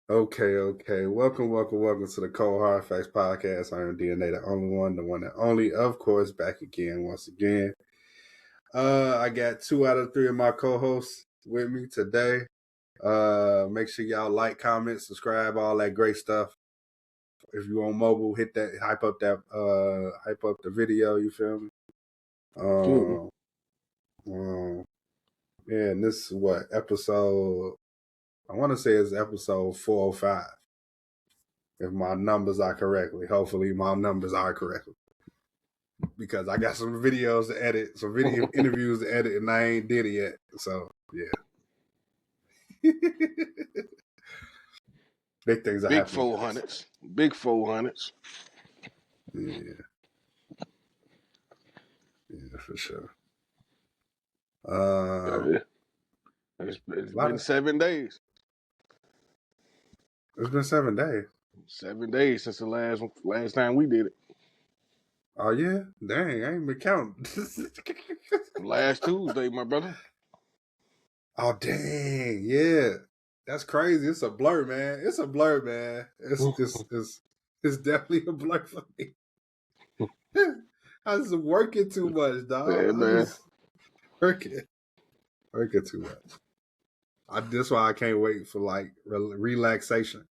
Okay. Welcome to the Cold Hard Facts Podcast. I am DNA, the one and only, of course, back again, once again. I got 2 out of 3 of my co-hosts with me today. Make sure y'all like, comment, subscribe, all that great stuff. If you on mobile, hit that, hype up the video, you feel me? Yeah, and this is episode, I want to say it's episode 405. If my numbers are correctly. Hopefully my numbers are correctly. Because I got some videos to edit, some video interviews to edit, and I ain't did it yet. So yeah. Big things are Big happening. 400s. Big 400s. Yeah, for sure. It's been 7 days. It's been 7 days. 7 days since the last time we did it. Oh yeah? Dang, I ain't been counting. Last Tuesday, my brother. Oh dang, yeah. That's crazy. It's a blur, man. It's definitely a blur for me. I was working too much, dog. Yeah, man. Working too much. That's why I can't wait for relaxation.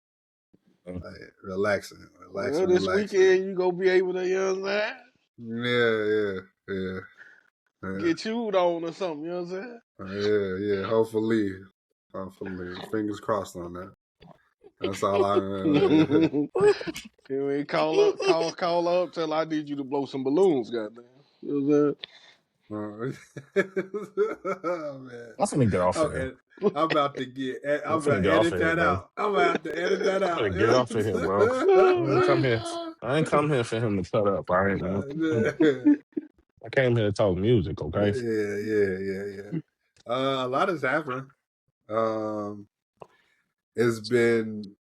Relaxing. Well, this weekend you gonna be able to, Yeah. Get chewed on or something, you know what I'm saying? Yeah. Hopefully. Fingers crossed on that. That's all I Can we call up till I need you to blow some balloons, goddamn. You know what I'm Oh, man. I'm finna get off of him. I'm about to edit that out. I'm about to edit that out. I'm finna get off of him, bro. I ain't come here for him to cut up. I came here to talk music, okay? Yeah. A lot has happened. It's been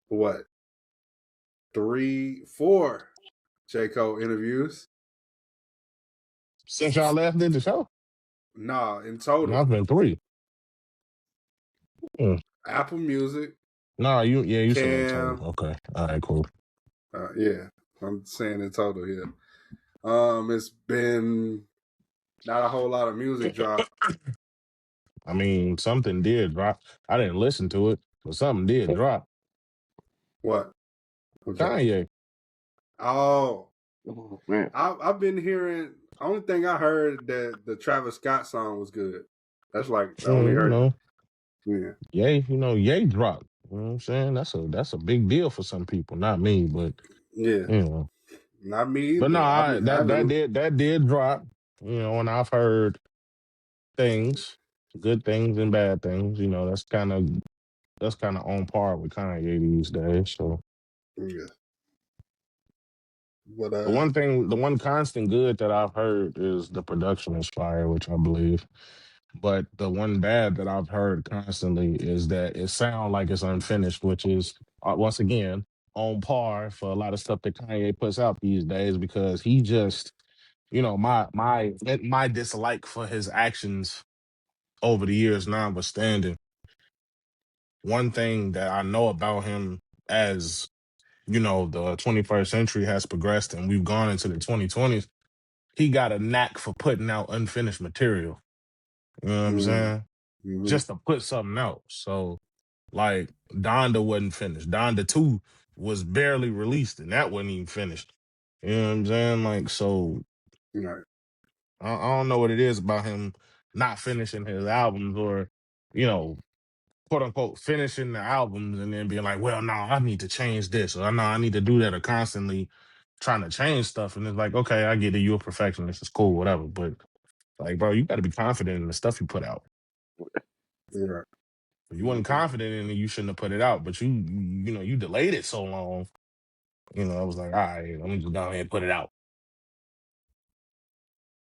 4 J. Cole interviews. Since y'all last did the show? Nah, in total. I've been 3. Apple Music. Nah, you Cam, said in total. Okay. All right, cool. Yeah, I'm saying in total here. It's been not a whole lot of music drop. I mean, something did drop. I didn't listen to it, but something did drop. What? Kanye. Oh, man. I've been hearing. Only thing I heard that the Travis Scott song was good. That's like the only heard. Yeah. Ye dropped. You know what I'm saying? That's a big deal for some people. Not me, but yeah. Not me either. But no, that did drop. And I've heard things, good things and bad things. That's kind of on par with Kanye these days. So yeah. But the one constant good that I've heard is the production is fire, which I believe. But the one bad that I've heard constantly is that it sounds like it's unfinished, which is once again on par for a lot of stuff that Kanye puts out these days, because he just, my dislike for his actions over the years notwithstanding, one thing that I know about him as, the 21st century has progressed and we've gone into the 2020s, he got a knack for putting out unfinished material. You know what I'm saying? Mm-hmm. Just to put something out. So, like, Donda wasn't finished. Donda 2 was barely released, and that wasn't even finished. You know what I'm saying? Like, so, right. I don't know what it is about him not finishing his albums, or, quote unquote, finishing the albums and then being like, well, no, I need to change this, or no, I need to do that, or constantly trying to change stuff. And it's like, okay, I get it. You're a perfectionist. It's cool, whatever. But, like, bro, you got to be confident in the stuff you put out. Right. If you wasn't confident in it, you shouldn't have put it out. But you delayed it so long. I was like, all right, let me just go ahead and put it out.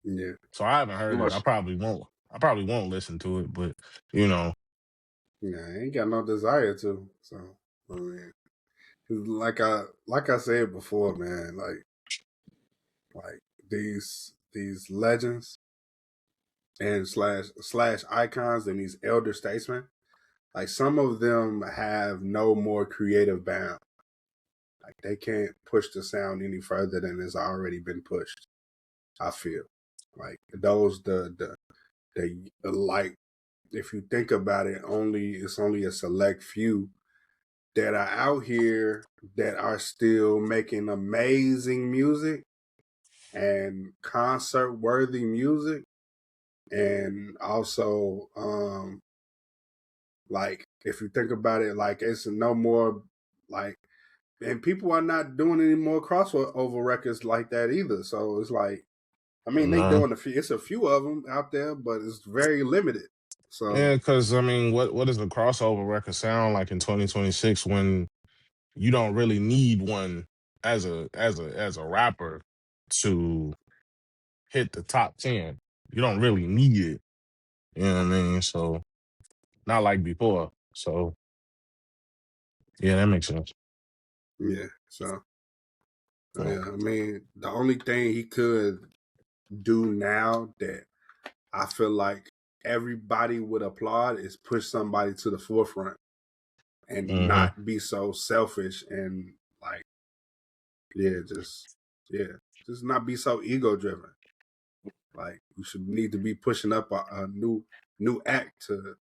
Yeah. So I haven't heard it. I probably won't listen to it, but Yeah, I ain't got no desire to. So I mean, like I said before, man, like these legends and slash icons and these elder statesmen, like some of them have no more creative bound. Like they can't push the sound any further than it's already been pushed. I feel like those the like if you think about it, it's only a select few that are out here that are still making amazing music and concert worthy music, and also like if you think about it, like it's no more like, and people are not doing any more crossover records like that either. So it's like, I mean, they No. doing it's a few of them out there, but it's very limited. So Yeah, because I mean, what does the crossover record sound like in 2026 when you don't really need one as a rapper to hit the top 10? You don't really need it. You know what I mean? So not like before. So yeah, that makes sense. yeah, so Yeah. yeah, I mean, the only thing he could do now that I feel like everybody would applaud is push somebody to the forefront and Mm-hmm. not be so selfish and like, yeah, just not be so ego driven. Like you should need to be pushing up a new act to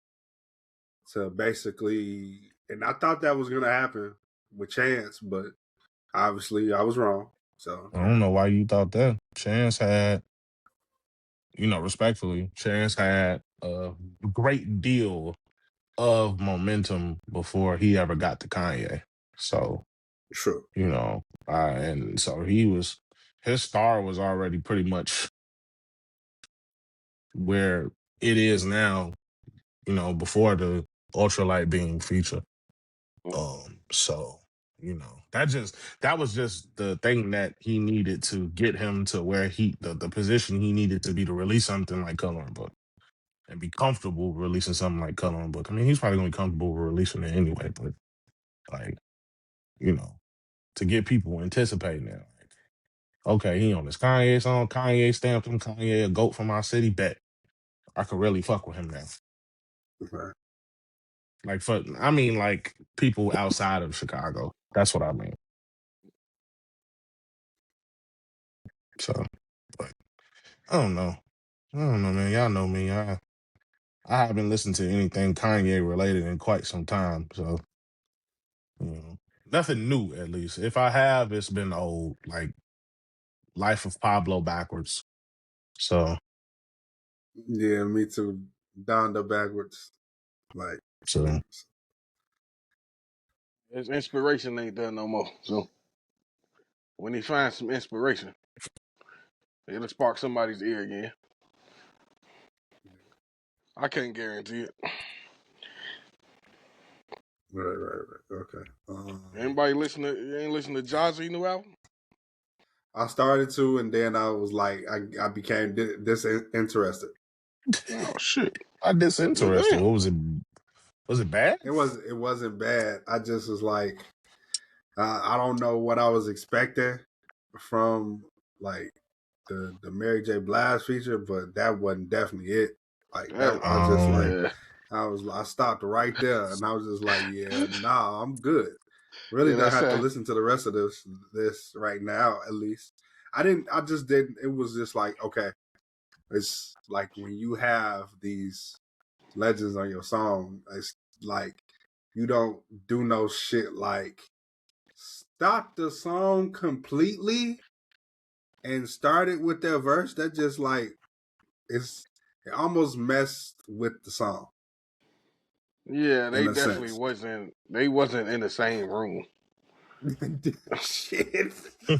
basically, and I thought that was gonna happen with Chance, but obviously I was wrong. So I yeah, don't know why you thought that. Chance had, respectfully, Chance had a great deal of momentum before he ever got to Kanye. So, true. and so his star was already pretty much where it is now, before the ultralight beam feature. So, that was just the thing that he needed to get him to where the position he needed to be to release something like Coloring Book and be comfortable releasing something like Coloring Book. I mean, he's probably gonna be comfortable releasing it anyway, but like, you know, to get people anticipating it. Like, okay, he on this Kanye song, Kanye stamped him, Kanye a goat from my city, bet I could really fuck with him now. Right. Like people outside of Chicago. That's what I mean. So, but I don't know. Man. Y'all know me. I haven't listened to anything Kanye related in quite some time. So, nothing new at least. If I have, it's been old, like Life of Pablo backwards. So, Yeah, me too. Down the backwards. Like yeah. so His inspiration ain't there no more. So when he finds some inspiration, it'll spark somebody's ear again. I can't guarantee it. Right. Okay. Anybody listen to you ain't listen to Jazzy new album? I started to, and then I was like, I became disinterested. Oh shit. I disinterested. Damn. What was it? Was it bad? It wasn't bad. I just was like, I don't know what I was expecting from like the Mary J. Blige feature, but that wasn't definitely it. Like That that, was, I just like yeah. I stopped right there, and I was just like, yeah, nah, I'm good. Really Yeah, don't that's have to that. listen to the rest of this right now. At least I didn't. I just didn't. It was just like, okay, it's like when you have these legends on your song, it's like you don't do no shit like stop the song completely and start it with their verse. That just like it almost messed with the song Yeah, in they a definitely sense. wasn't in the same room. Shit. you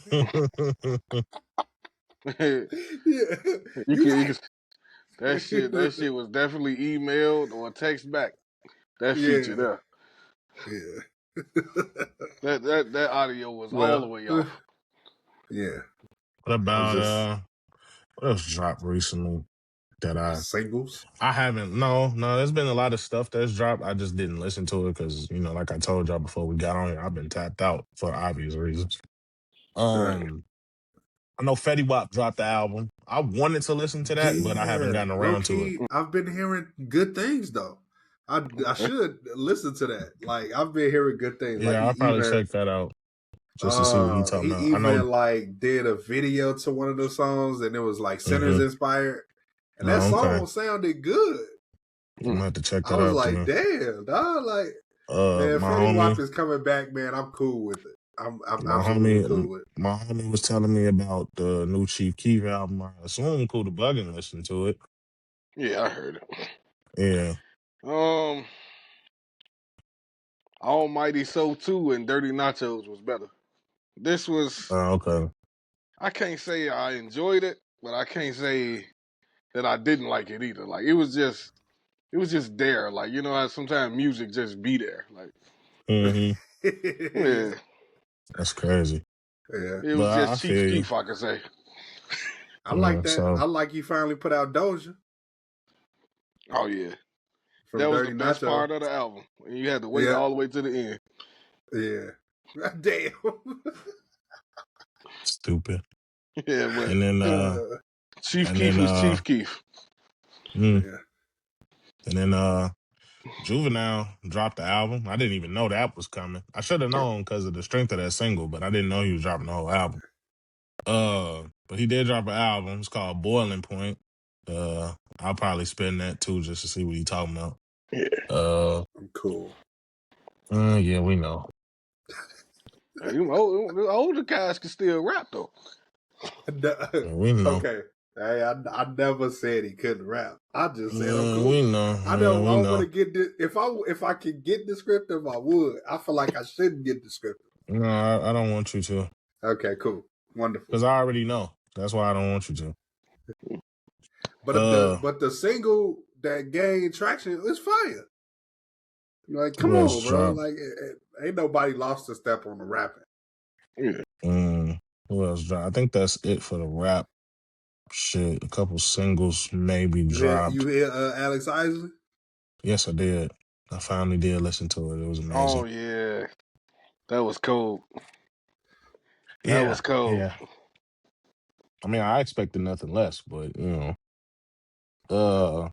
Yeah. You you got can that shit was definitely emailed or text back. That feature yeah. there. Yeah. That audio was all the Well, way off. yeah. What I was about just what else dropped recently that singles. I haven't. No. There's been a lot of stuff that's dropped. I just didn't listen to it because like I told y'all before we got on here, I've been tapped out for obvious reasons. Right. I know Fetty Wap dropped the album. I wanted to listen to that, but I haven't Yeah. gotten Low around to it. key, I've been hearing good things though. I should listen to that. Like I've been hearing good things. Like Yeah, I'll probably check that out just to see what he's he talking about. I know. even like did a video to one of the songs and it was like Sinners Mm-hmm. inspired. And that Oh, okay. song sounded good. I'm gonna have to check I that was out like, then. damn, dog, like man, My Fetty Wap homie, is coming back, man. I'm cool with it. I'm my absolutely cool homie, with it. my homie was telling me about the new Chief Keef album. I assume Cool to Bug and listen to it. Yeah, I heard it. Yeah. Almighty Soul 2 and Dirty Nachos was better. This was, Okay. I can't say I enjoyed it, but I can't say that I didn't like it either. Like it was just there. Like you know how sometimes music just be there. Like Mm-hmm. yeah, That's crazy. Yeah. it was But I just Chief feel you. Keef, I could say. I like Yeah, that. so I like he finally put out Doja Oh yeah, from that was the Dirty best Nacho. part of the album. And you had to wait Yeah. all the way to the end. Yeah. Damn. stupid. Yeah, but And then Chief and Keef then was Chief Keef. Yeah. and then Juvenile dropped the album. I didn't even know that was coming. I should have known because of the strength of that single, but I didn't know he was dropping the whole album. But he did drop an album. It's called Boiling Point. I'll probably spin that too just to see what he talking about. Yeah. I'm cool. Yeah, we know. The older guys can still rap though. We know. Okay. Hey, I never said he couldn't rap. I just said I'm cool. We know. I don't want to get this. If I could get descriptive, I would. I feel like I shouldn't get descriptive. No, I don't want you to. Okay, cool, wonderful. Because I already know. That's why I don't want you to. But the single that gained traction is fire. Like, come on, bro. Like, ain't nobody lost a step on the rapping. Yeah. Who else dropped? I think that's it for the rap shit. A couple singles maybe dropped. You hear Alex Isley? Yes, I did. I finally did listen to it. It was amazing. Oh yeah, that was cold. That was cold. Yeah. I mean, I expected nothing less, but you know.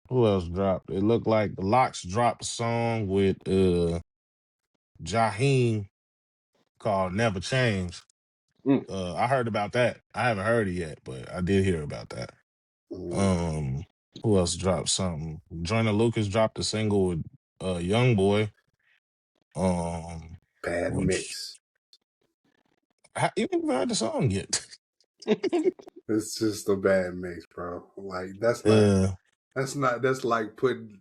Who else dropped? It looked like the Locks dropped a song with Jaheim called Never Change. I heard about that. I haven't heard it yet, but I did hear about that. Who else dropped something? Joyner Lucas dropped a single with Young Boy. Bad mix. You haven't heard the song yet. It's just a bad mix, bro. Like that's like putting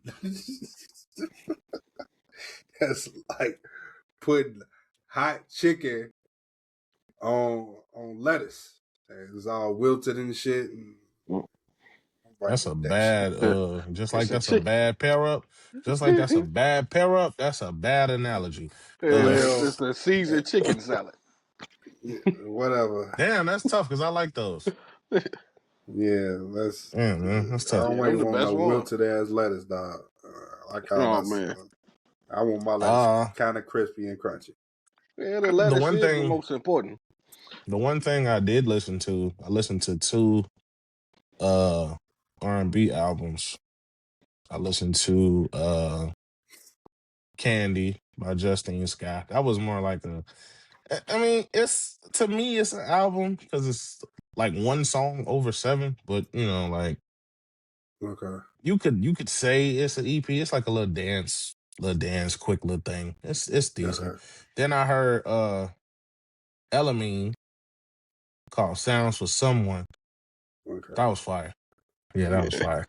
that's like putting hot chicken on lettuce. It's all wilted and shit. And that's a bad just like that's a chicken. bad pair up. Just like that's a bad pair up, that's a bad analogy. It's a Caesar chicken salad. Whatever. Damn, that's tough because I like those. Yeah, that's that's tough. I don't really want no wilted ass lettuce, dog. Man. I want my lettuce kind of crispy and crunchy. Yeah, the lettuce is the most important. The one thing I did listen to, I listened to 2 R&B albums. I listened to Candy by Justine Scott. That was more like I mean, to me it's an album because it's like one song over 7, but you know, like okay. You could say it's an EP. It's like a little dance, quick little thing. It's decent. Okay. Then I heard Elamine called Sounds for Someone. Okay. That was fire. Yeah, that was fire.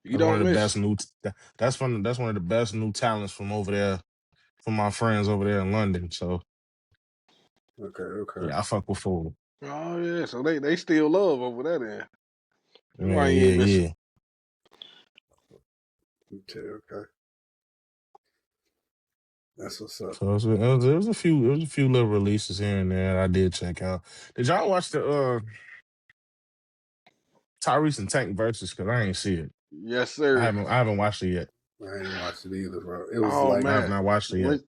You don't miss. That's one of the best new talents from over there, from my friends over there in London. So okay. Yeah, I fuck with Fool. Oh yeah, so they still love over there then. Yeah. Okay. That's what's up. So it was a few little releases here and there I did check out. Did y'all watch the Tyrese and Tank versus? Because I ain't see it. Yes, sir. I haven't watched it yet. I ain't watched it either, bro. It was I have not watched it yet.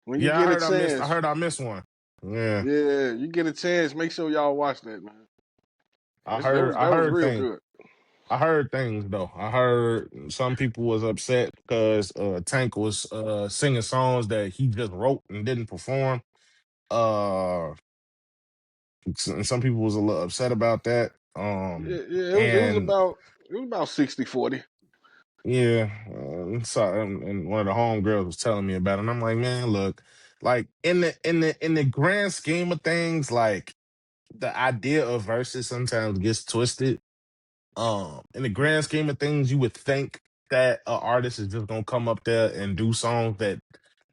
When you get a chance, I heard I missed one. Yeah. Yeah, you get a chance, make sure y'all watch that, man. I heard I heard things though. I heard some people was upset because Tank was singing songs that he just wrote and didn't perform. Uh, and some people was a little upset about that. Yeah, And it was about 60-40. yeah, and one of the homegirls was telling me about it, and I'm like, man, look, like in the grand scheme of things, like the idea of verses sometimes gets twisted. In the grand scheme of things, you would think that an artist is just gonna come up there and do songs that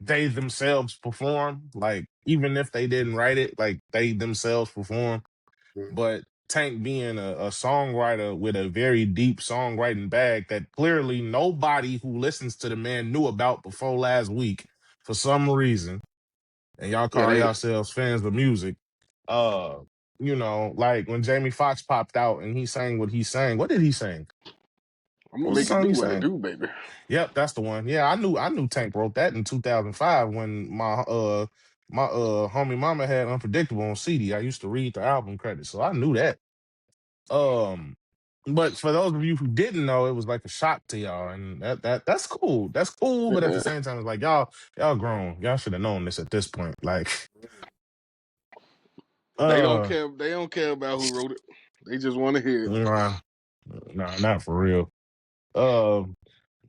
they themselves perform, like even if they didn't write it, like they themselves perform. But Tank being a songwriter with a very deep songwriting bag that clearly nobody who listens to the man knew about before last week for some reason, and y'all Yeah, call yourselves fans of music. Uh, like when Jamie Foxx popped out and he sang what he sang. What did he sing? I'm What gonna was the make it song do he what it sang? do, baby. Yep, that's the one. Yeah, I knew Tank wrote that in 2005 when my homie mama had Unpredictable on CD. I used to read the album credits, so I knew that. Um, but for those of you who didn't know, it was like a shock to y'all, and that's cool. That's cool, but at the Yeah. same time, it's like y'all grown. Y'all should have known this at this point. Like, They don't uh, care. They don't care about who wrote it. They just want to hear it. nah, nah, not for real. Um,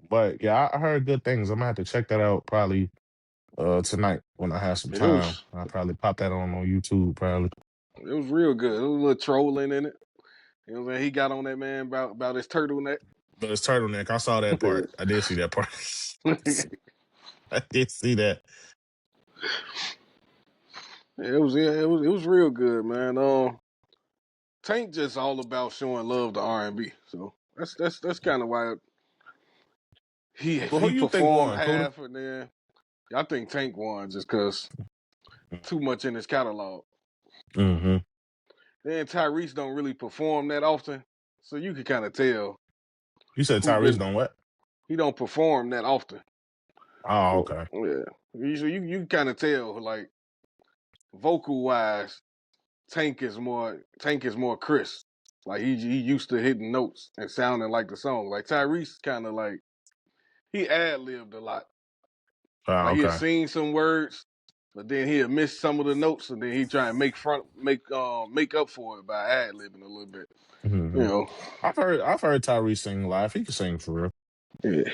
but yeah, I heard good things. I'm gonna have to check that out probably tonight when I have some It time. was I'll probably pop that on YouTube probably. it was real good. There was a little trolling in it. You know what I'm saying? He got on that man about his turtleneck. But it's turtleneck. I saw that part. I did see that part. I did see that. It was real good, man. Tank just all about showing love to R&B. So that's kind of why But who he you think performed won, Cuda? half, and then I think Tank won just because too much in his catalog. Mm-hmm. Then Tyrese don't really perform that often, so you can kind of tell You said who Tyrese really don't what? he don't perform that often. Oh, So okay. yeah, you kind of tell like vocal wise, Tank is more crisp. Like he used to hitting notes and sounding like the song. Like Tyrese kind of like he ad libbed a lot. Oh, Like he'll okay. sing some words, but then he'll miss some of the notes, and then he try and make up for it by ad libbing a little bit. You Mm-hmm. know, I've heard Tyrese sing live. He can sing for real. yeah,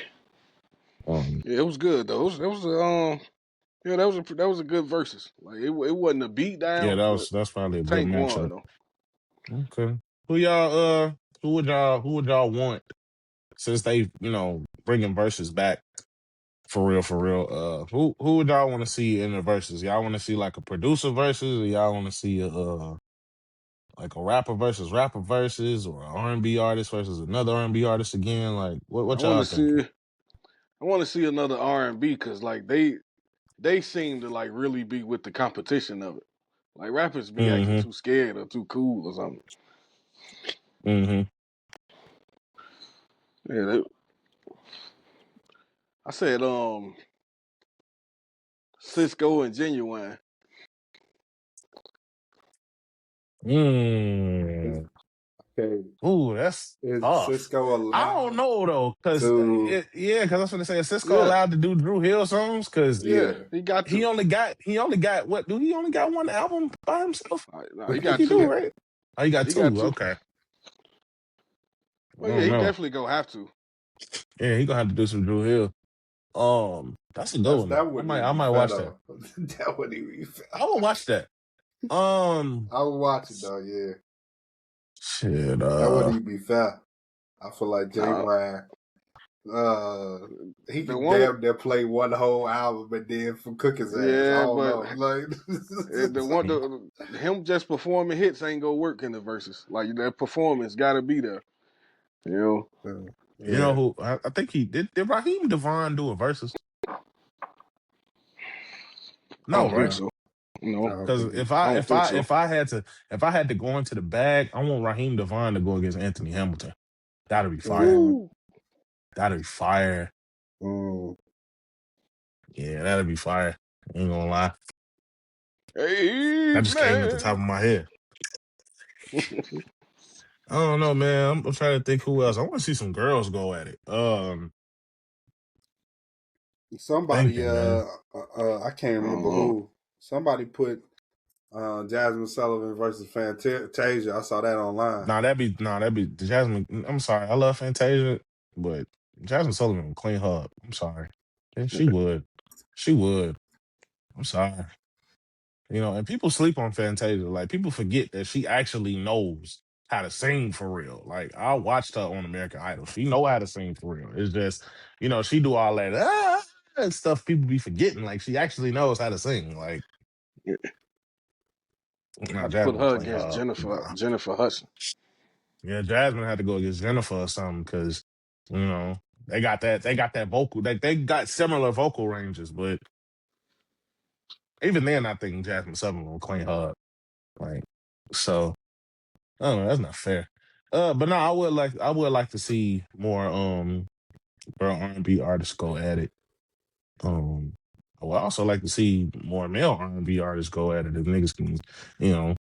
Um, yeah, it was good though. It was yeah, that was a good versus. Like it wasn't a beat yeah, down, but that's probably a good Tank won matchup. though. Okay. Who would y'all want since they bringing verses back for real, for real? Who would y'all want to see in the verses? Y'all want to see like a producer versus, or y'all want to see like a rapper versus, or an R&B artist versus another R&B artist again? Like I what want y'all to thinking? see I want to see another R&B because like they seem to like really be with the competition of it. Like rappers be acting Mm-hmm. too scared or too cool or something. Mm-hmm. Yeah, I said Cisco and Genuine. Mm. Okay, Ooh, that's is tough. Cisco I don't allowed know though, cause to? because I was gonna say, is Cisco Yeah, allowed to do Drew Hill songs? Cause yeah, Yeah, he got he to. only got what? Do he only got one album by himself? No, I he think got he do, to. right? Oh, he got He got two. to. Okay, I Well, yeah, don't he know. definitely gonna have to. Yeah, he gonna have to do some Drew Hill. That's a good one though. that I wouldn't might even I be might fair watch that. though. That wouldn't even be fair. I will watch that. Um, I would watch it though. Yeah, shit. that wouldn't even be fair. I feel like Nah, Genuine. He the can one, damn near play one whole album and then for cook his ass. I yeah, don't but know. Like, the one, him just performing hits ain't gonna work in the verses. Like that performance got to be there. You know, You know yeah, who? I think he did. Did Raheem Devon do a versus? I No, don't think right? no, so. I No, don't Because think he. if I I don't if think I so. if I had to go into the bag, I want Raheem Devon to go against Anthony Hamilton. That'd be fire. Mm, Woo! That'd be fire. mm. Yeah, that'd be fire. Ain't gonna lie. Hey That just came at the top man. of my head. I don't know, man. I'm trying to think who else. I want to see some girls go at it. Somebody, Thinking, man. I can't I remember don't know. who. Somebody put Jasmine Sullivan versus Fantasia. I saw that online. That'd be Jasmine. I'm sorry, I love Fantasia, but Jasmine Sullivan would clean her up. I'm sorry, and she would. I'm sorry, and people sleep on Fantasia. Like people forget that she actually knows how to sing for real. Like I watched her on American Idol. She know how to sing for real. It's just, she do all that and stuff. People be forgetting. Like she actually knows how to sing. Like I put Jasmine would her clean her against up. Jennifer Hudson. Yeah, Jasmine had to go against Jennifer or something because, they got that vocal. They got similar vocal ranges, but even then, I think Jasmine Sullivan will clean her up. Like, so I don't know. That's not fair. But no, I would like to see more girl R&B artists go at it. Um, I would also like to see more male R&B artists go at it if niggas can, you know,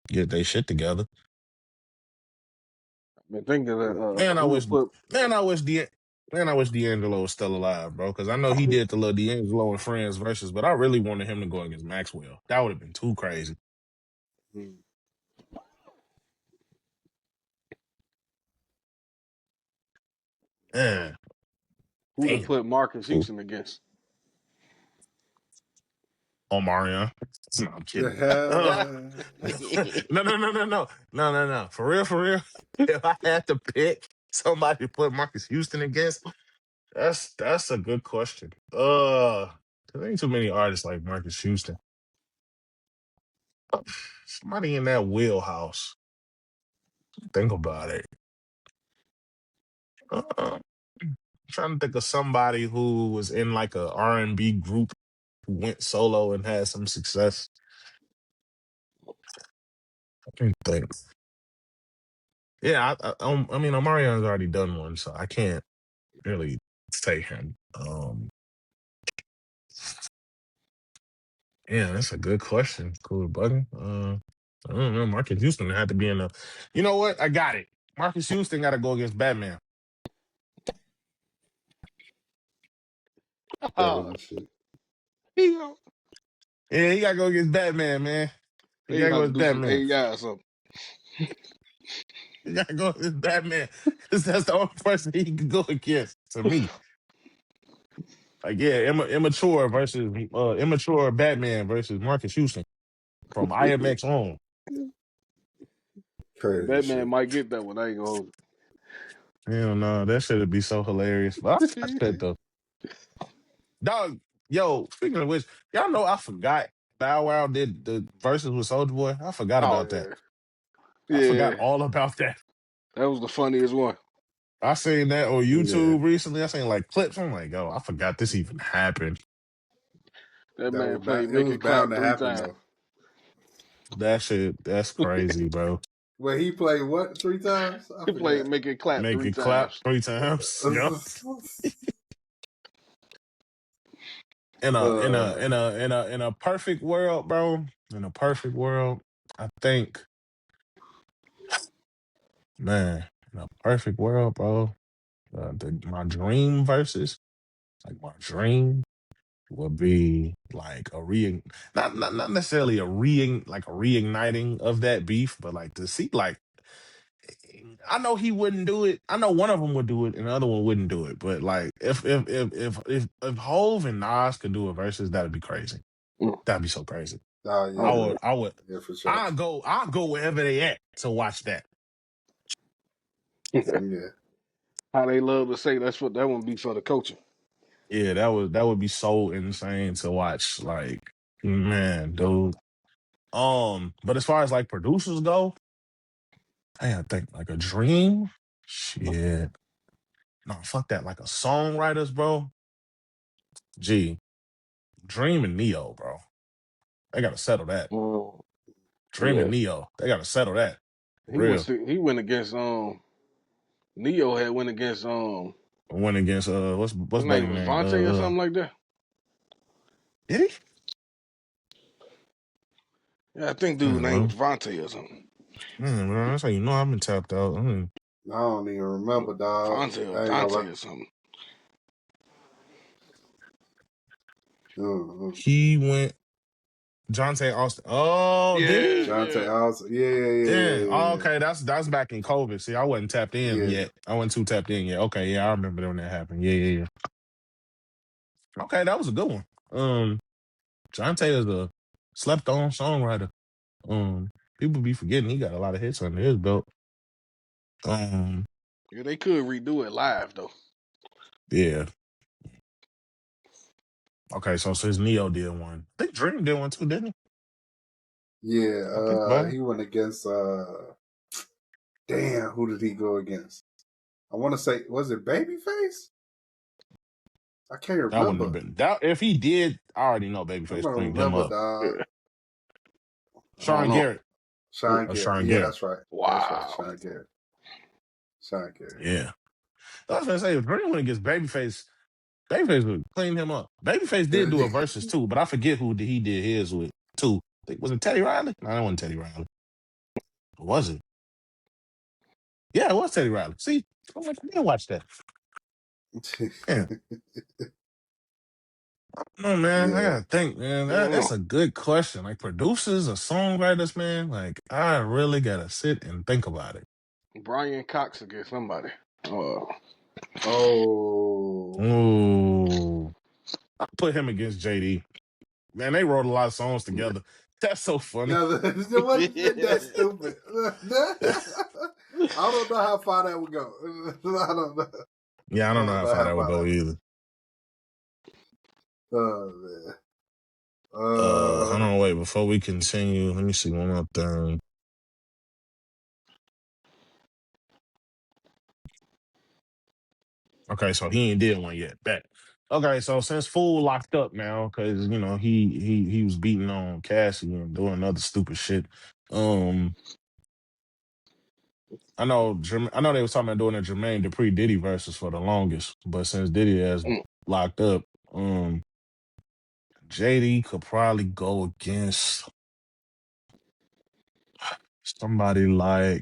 get their shit together. I've been thinking that Man, I who to wish, put. man, I wish D'Angelo was still alive, bro. Because I know he did the little D'Angelo and Friends versus, but I really wanted him to go against Maxwell. That would have been too crazy. Man, Who to damn. put Marcus Ooh. Houston against? Omarion. No, I'm kidding. Yeah. No. For real. If I had to pick somebody to put Marcus Houston against, that's a good question. There ain't too many artists like Marcus Houston. Somebody in that wheelhouse. Think about it. I'm trying to think of somebody who was in like a R&B group who went solo and had some success. I can't think. Yeah, I mean, Omarion's already done one, so I can't really say him. Yeah, that's a good question. Cool bugging. I don't know. Marcus Houston had to be in a. You know what? I got it. Marcus Houston got to go against Batman. Oh, Crazy shit. he, Yeah, he got to go against Batman, man. He got he to go got to against do some Batman. AI or something. He got to go against Batman because that's the only person he can go against. To me, like, yeah, immature Batman versus Marcus Houston from IMX on. Crazy Batman shit. might get that one. I ain't gonna hold Hell no, that should be so hilarious. But I watched that you. though. Dog, yo, speaking of which, y'all know I forgot Bow Wow did the verses with Soulja Boy. I forgot Oh about that. yeah, I forgot yeah. all about that. That was the funniest one. I seen that on Yeah, YouTube recently. I seen like clips. I'm like, yo, I forgot this even happened. That man played it "Make was It Clap" bound to 3 happen times. though. That shit, that's crazy, bro. Where he played what 3 times? I He played forgot. "Make It Clap" Make 3 it clap times. 3 times. Yep. In a in a uh, in a in a in a perfect world, bro. In a perfect world, I think, man, in a perfect world, bro. My dream verses, like my dream would be like not necessarily a reigniting of that beef, but like to see like I know he wouldn't do it. I know one of them would do it and the other one wouldn't do it. But like if Hove and Nas could do a versus, that'd be crazy. Mm. That'd be so crazy. oh I yeah, would I would yeah for sure. I'll go wherever they at to watch that. Yeah, How they love to say that one be for the culture. Yeah, that would be so insane to watch. Like, man, dude. But as far as like producers go, I think like a dream. Shit. No, fuck that. Like a songwriters, bro. Gee, Dream and Neo, bro. They gotta settle that. Mm. Dream Yeah, and Neo, they gotta settle that. For he went. real. He went against Neo had went against Went against what's his name buddy was name? Vontae or something like that. Did he? Yeah, I think I dude don't name know. was Vontae or something. Man, that's how you know I've been tapped out. I don't even remember, dog. Fonte or I ain't gonna Dante lie. or something. Mm-hmm. He went Jonte Austin. Oh, did Yeah, he? Jonte yeah. Austin. Yeah, Yeah. Oh, yeah, okay, that's back in COVID. See, I wasn't tapped in yeah. yet. I wasn't too tapped in yet. Okay, yeah, I remember when that happened. Yeah. Okay, that was a good one. Jonte is a slept on songwriter. People be forgetting he got a lot of hits under his belt. Yeah, they could redo it live though. Yeah. Okay, so since Neo did one, I think Dream did one too, didn't he? I think Yeah, about it. he went against damn, who did he go against? I want to say, was it Babyface? I can't That wouldn't have remember. been that. If he did, I already know I'm Babyface gonna cleaned him remember, up. dog. Yeah. I don't Sean know. Garrett. Sean Garrett. Sean Yeah, Garrett. that's right. That's right. Wow. Sean Garrett. Sean Garrett. Yeah. I was gonna say if Dream went against Babyface would clean him up. Babyface did do a versus too, but I forget who he did his with too. I think, was it Teddy Riley? No, that wasn't Teddy Riley. Or was it? Yeah, it was Teddy Riley. See, I'm like, I didn't watch that. Yeah. No, man, I Yeah. gotta think, man. I don't That's know. a good question. Like producers or songwriters, man. Like I really gotta sit and think about it. Brian Cox against somebody. Oh. Ooh, I put him against JD. Man, they wrote a lot of songs together. That's so funny. No, what? That's stupid. I don't know how far that would go. I don't know. Yeah, I don't know how far that would go either. Oh man. Hold on, wait. Before we continue, let me see one more thing. Okay, so he ain't did one yet. Bet. Okay, so since Fool locked up now, because you know he was beating on Cassie and doing other stupid shit. I know they was talking about doing a Jermaine Dupri Diddy versus for the longest, but since Diddy has locked up, JD could probably go against somebody like,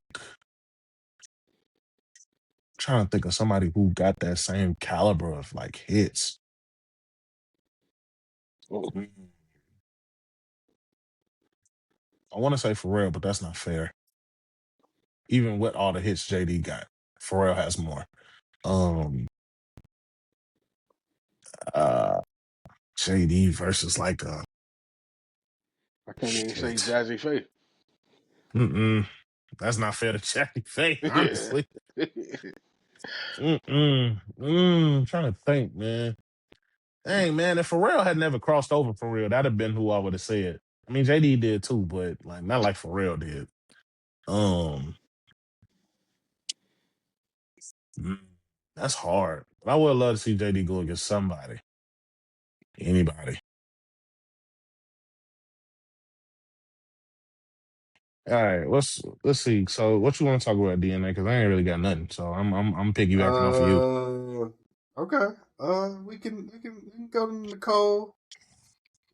trying to think of somebody who got that same caliber of like hits. Mm. I want to say Pharrell, but that's not fair. Even with all the hits JD got, Pharrell has more. Uh JD versus like a I can't even say shit. Jazzy Faye. That's not fair to Jackie Faye, Yeah. honestly. Trying to think, man. Dang, man, if Pharrell had never crossed over for real, that'd have been who I would have said. I mean, JD did too, but like not like Pharrell did. Um, mm, that's hard. But I would love to see JD go against somebody, anybody. All right, let's see. So, what you want to talk about DNA? Because I ain't really got nothing. So I'm piggybacking off of you. Okay. We can go to Nicole.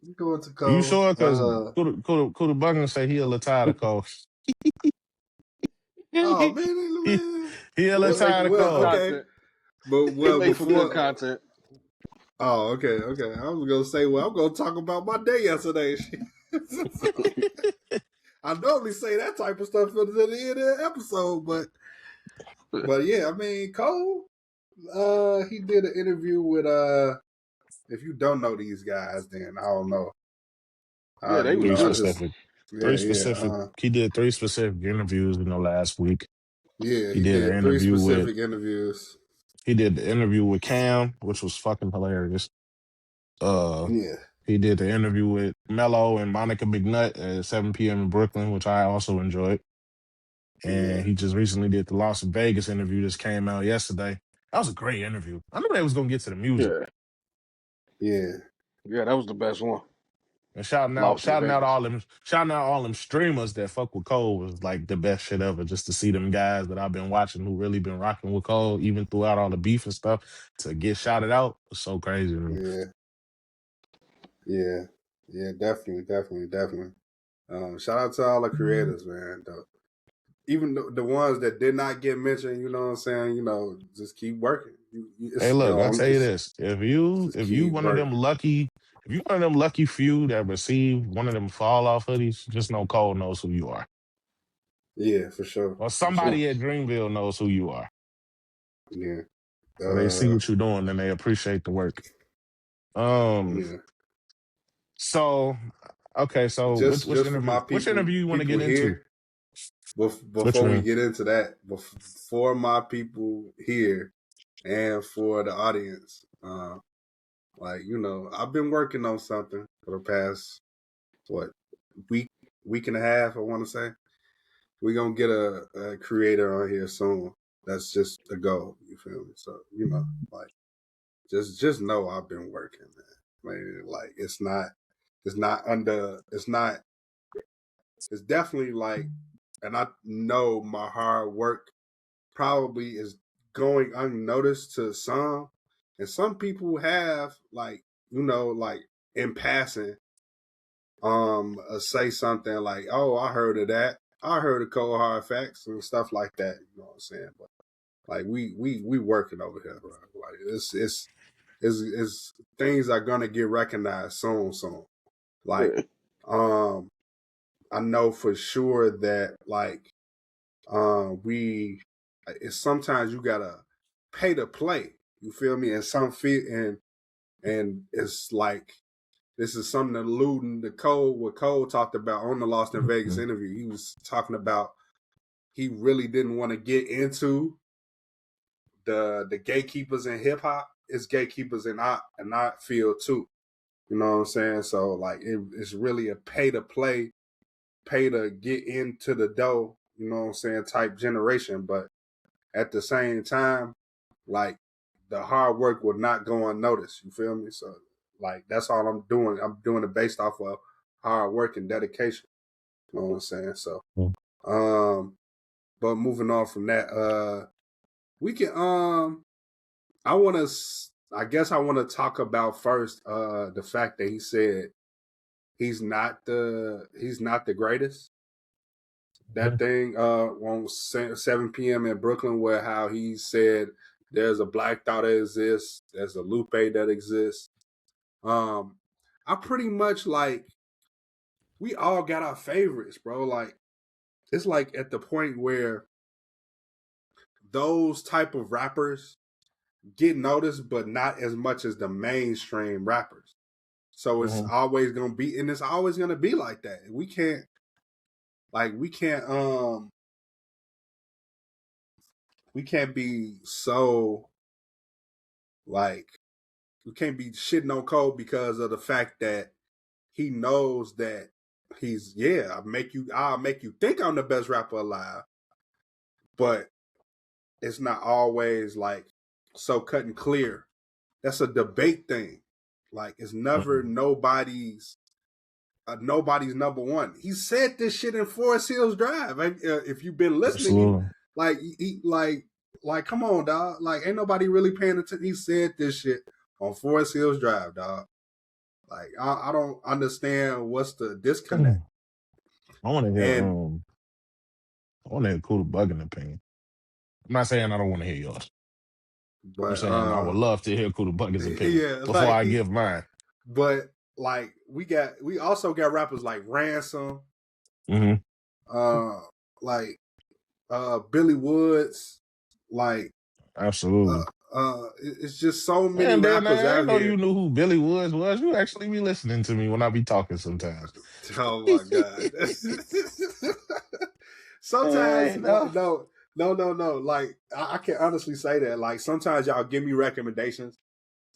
We go into You Cole. sure? Because Kuda Bugger say he a little tired of Cole. Oh man, he, man. he a little It's made for tired of good Cole. Okay. content. But It's made for good before. content. Oh, okay. I was gonna say, well, I'm gonna talk about my day yesterday. I normally say that type of stuff at the end of the episode, but yeah, I mean, Cole, he did an interview with if you don't know these guys, then I don't know. Yeah, they was Three I good. just specific. yeah, yeah, He did three specific interviews, last week. yeah. He He did an did three interview with specific interviews. he did the interview with Cam, which was fucking hilarious. Uh Yeah, he did the interview with Mello and Monica McNutt at 7 p.m. in Brooklyn, which I also enjoyed. yeah, And he just recently did the Las Vegas interview. Just came out yesterday. That was a great interview. I knew they was gonna get to the music. Yeah. yeah, Yeah, that was the best one. And Lost in Vegas. shouting out all them streamers that fuck with Cole was like the best shit ever. Just to see them guys that I've been watching who really been rocking with Cole, even throughout all the beef and stuff, to get shouted out was so crazy to me. yeah, yeah, yeah. Definitely. Shout out to all the creators, man. Though. even the ones that did not get mentioned, you know what I'm saying? Just keep working. Hey, It's, look, I say just this: if you keep one of them working. lucky, if you one of them lucky few that receive one of them fall off hoodies, just know Cole knows who you are, Yeah, for sure, or for sure. somebody at Dreamville knows who you are. Yeah, So they see what you're doing and they appreciate the work. yeah. So okay, so which Just for interview? my Which interview you want to people get into? here. Which Before we one? get into that, for my people here and for the audience, I've been working on something for the past what week week and a half. I want to say we're gonna get a creator on here soon. That's just a goal. You feel me? So like just know I've been working, man. Like it's not. It's definitely like, and I know my hard work probably is going unnoticed to some, and some people have like in passing, say something like, "Oh, I heard of that. I heard of cold hard facts and stuff like that." You know what I'm saying? But like we working over here, bro. Like it's things are gonna get recognized soon. Like, um, I know for sure that we it's sometimes you gotta pay to play. You feel me? And some feel and it's like this is something alluding to Cole, what Cole talked about on the Lost in Vegas Mhm. interview. He was talking about he really didn't want to get into the gatekeepers in hip hop. It's gatekeepers in our field too. You know what I'm saying? So like it's really a pay to play, pay to get into the dough, you know what I'm saying, type generation. But at the same time, like the hard work will not go unnoticed. You feel me? So like that's all I'm doing. I'm doing it based off of hard work and dedication. You know what I'm saying? So um but moving on from that, we can I guess I want to talk about first the fact that he said he's not the greatest. That thing on 7 p.m. in Brooklyn, where how he said there's a Black Thought that exists, there's a Lupe that exists. Um, I pretty much like we all got our favorites, bro. Like it's like at the point where those type of rappers get noticed, but not as much as the mainstream rappers. So it's Mhm. always gonna be, and it's always gonna be like that. We can't we can't be so like we can't be shitting on Cole because of the fact that he knows that I'll make you think I'm the best rapper alive, but it's not always like so cut and clear. That's a debate thing. Like it's never Mhm. nobody's number one. He said this shit in Forest Hills Drive. If you've been listening, Absolutely. like come on, dog. Like ain't nobody really paying attention. He said this shit on Forest Hills Drive, dog. Like I don't understand what's the disconnect. I want to hear And Cool Bugging opinion. I'm not saying I don't want to hear yours. I'm but saying I would love to hear Cool Bugging's opinion yeah, before I give mine. but like we also got rappers like Ransom, Mm-hmm. uh, like Billy Woods, like Absolutely. it's just so many Man, damn, rappers I out didn't know here. you knew who Billy Woods was. You actually be listening to me when I be talking sometimes. Oh my god. Sometimes Hey, no. no. Like I can honestly say that. Like sometimes y'all give me recommendations.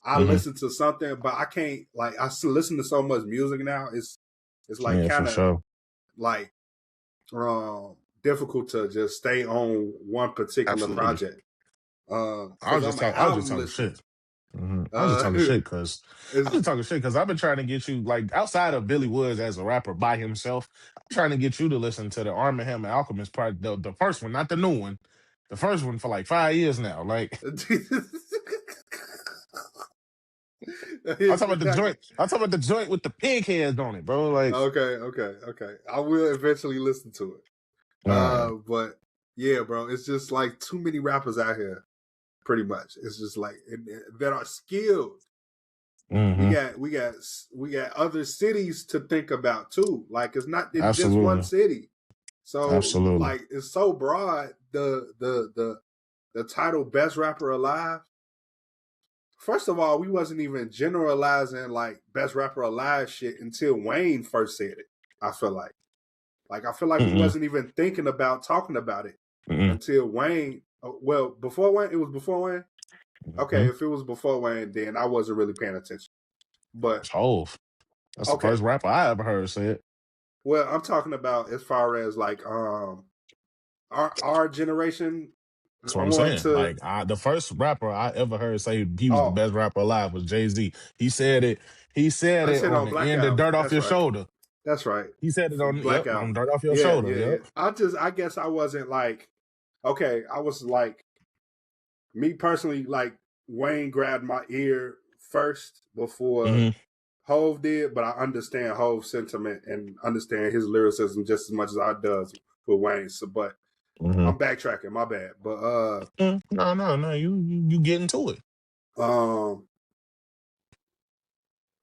I Mm-hmm. listen to something, but I can't like I listen to so much music now. It's like Yeah, for kind of sure. like difficult to just stay on one particular Absolutely. project. I was Because just I'm an talking. I was just album talking listener. shit. I was just talking shit because It's, I've been trying to get you like outside of Billy Woods as a rapper by himself. I'm trying to get you to listen to the Arm & Hammer Alchemist part, the first one, not the new one, the first one for like 5 years now. Like I'm talking about the joint. I'm talking about the joint with the pig heads on it, bro. Like okay. I will eventually listen to it. But yeah, bro, it's just like too many rappers out here. Pretty much, it's just like that are skilled. We Mm-hmm. got other cities to think about too. Like it's not in just one Absolutely. city. So Absolutely. like it's so broad. The title best rapper alive. First of all, we wasn't even generalizing like best rapper alive shit until Wayne first said it. I feel like. I feel like we Mm-mm. wasn't even thinking about talking about it Mm-mm. until Wayne. Well, before Wayne, it was before Wayne. Okay, Mm-hmm. if it was before Wayne, then I wasn't really paying attention. But It's Hove. That's the okay, first rapper I ever heard say it. well, I'm talking about as far as like our generation That's what I'm on saying. to Like the first rapper I ever heard say he was the oh best rapper alive was Jay-Z. He said it. He said I it said on on the Black end of Album. Dirt Off That's Your right. Shoulder. That's right. He said it on Black on Album. Dirt Off Your Yeah, Shoulder. yeah, yeah. Yep. I guess I wasn't like okay. I was like me personally. Like Wayne grabbed my ear first before Mm-hmm. Hove did, but I understand Hove's sentiment and understand his lyricism just as much as I does with Wayne. So, but Mm-hmm. I'm backtracking. My bad. But No. You get into it. um,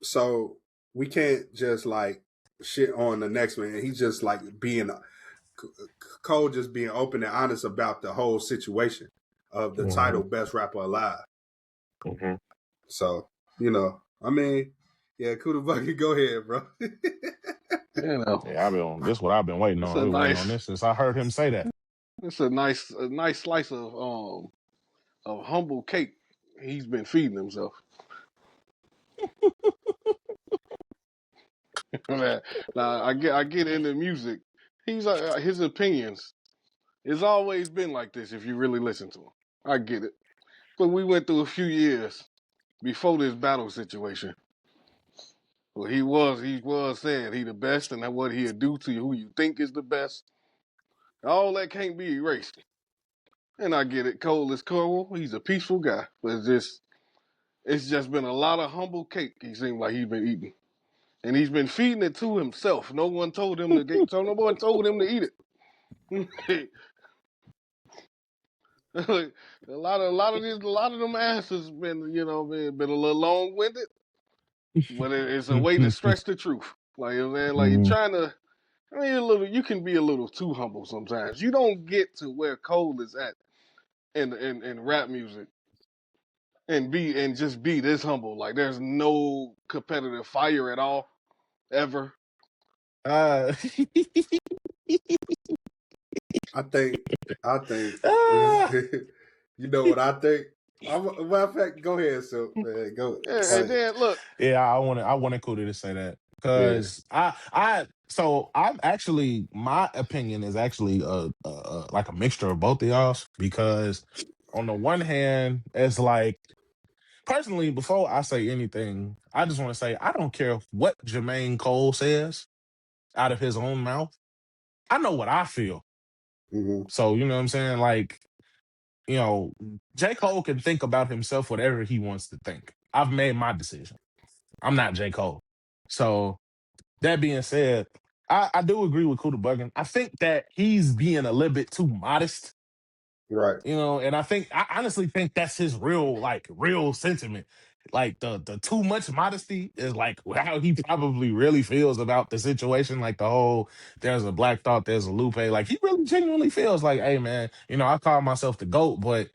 so we can't just like shit on the next man. He's just like being Cole, just being open and honest about the whole situation of the Mm-hmm. title "Best Rapper Alive." Mm-hmm. So I mean, yeah, Kuda Bucket, go ahead, bro. You know, Yeah, I've been on this. What I've been waiting it's on. I've a been waiting nice, on this since I heard him say that. it's a nice slice of humble cake. He's been feeding himself. Man, now I get into music. He's his opinions. It's always been like this. If you really listen to him, I get it. But we went through a few years before this battle situation. Well, he was saying he the best, and that what he'll do to you, who you think is the best. All that can't be erased. And I get it. Cole is Cole. He's a peaceful guy, but it's just been a lot of humble cake. He seemed like he's been eating, and he's been feeding it to himself. No one told him to get. So no one told him to eat it. A lot of them answers been been a little long winded, but it's a way to stretch the truth. Like man, like you're Mhm. trying to. I mean, you can be a little too humble sometimes. You don't get to where Cole is at in rap music and just be this humble. Like there's no competitive fire at all ever. uh, I think, ah. you know what I think. Matter of fact, go ahead, so man, go. Yeah, and then look, Yeah, I wanted Cootie to say that Yeah. because so I'm actually my opinion is actually like a mixture of both of y'all's because on the one hand it's like personally before I say anything I just want to say I don't care what Jermaine Cole says out of his own mouth. I know what I feel. Mm-hmm. So you know what I'm saying? Like, you know, J. Cole can think about himself whatever he wants to think. I've made my decision. I'm not J. Cole. So that being said, I do agree with Kuda Buggin. I think that he's being a little bit too modest, Right. and I honestly think that's his real sentiment. Like the too much modesty is like how he probably really feels about the situation. Like the whole there's a Black Thought, there's a Lupe. Like he really genuinely feels like, hey man, I call myself the GOAT, but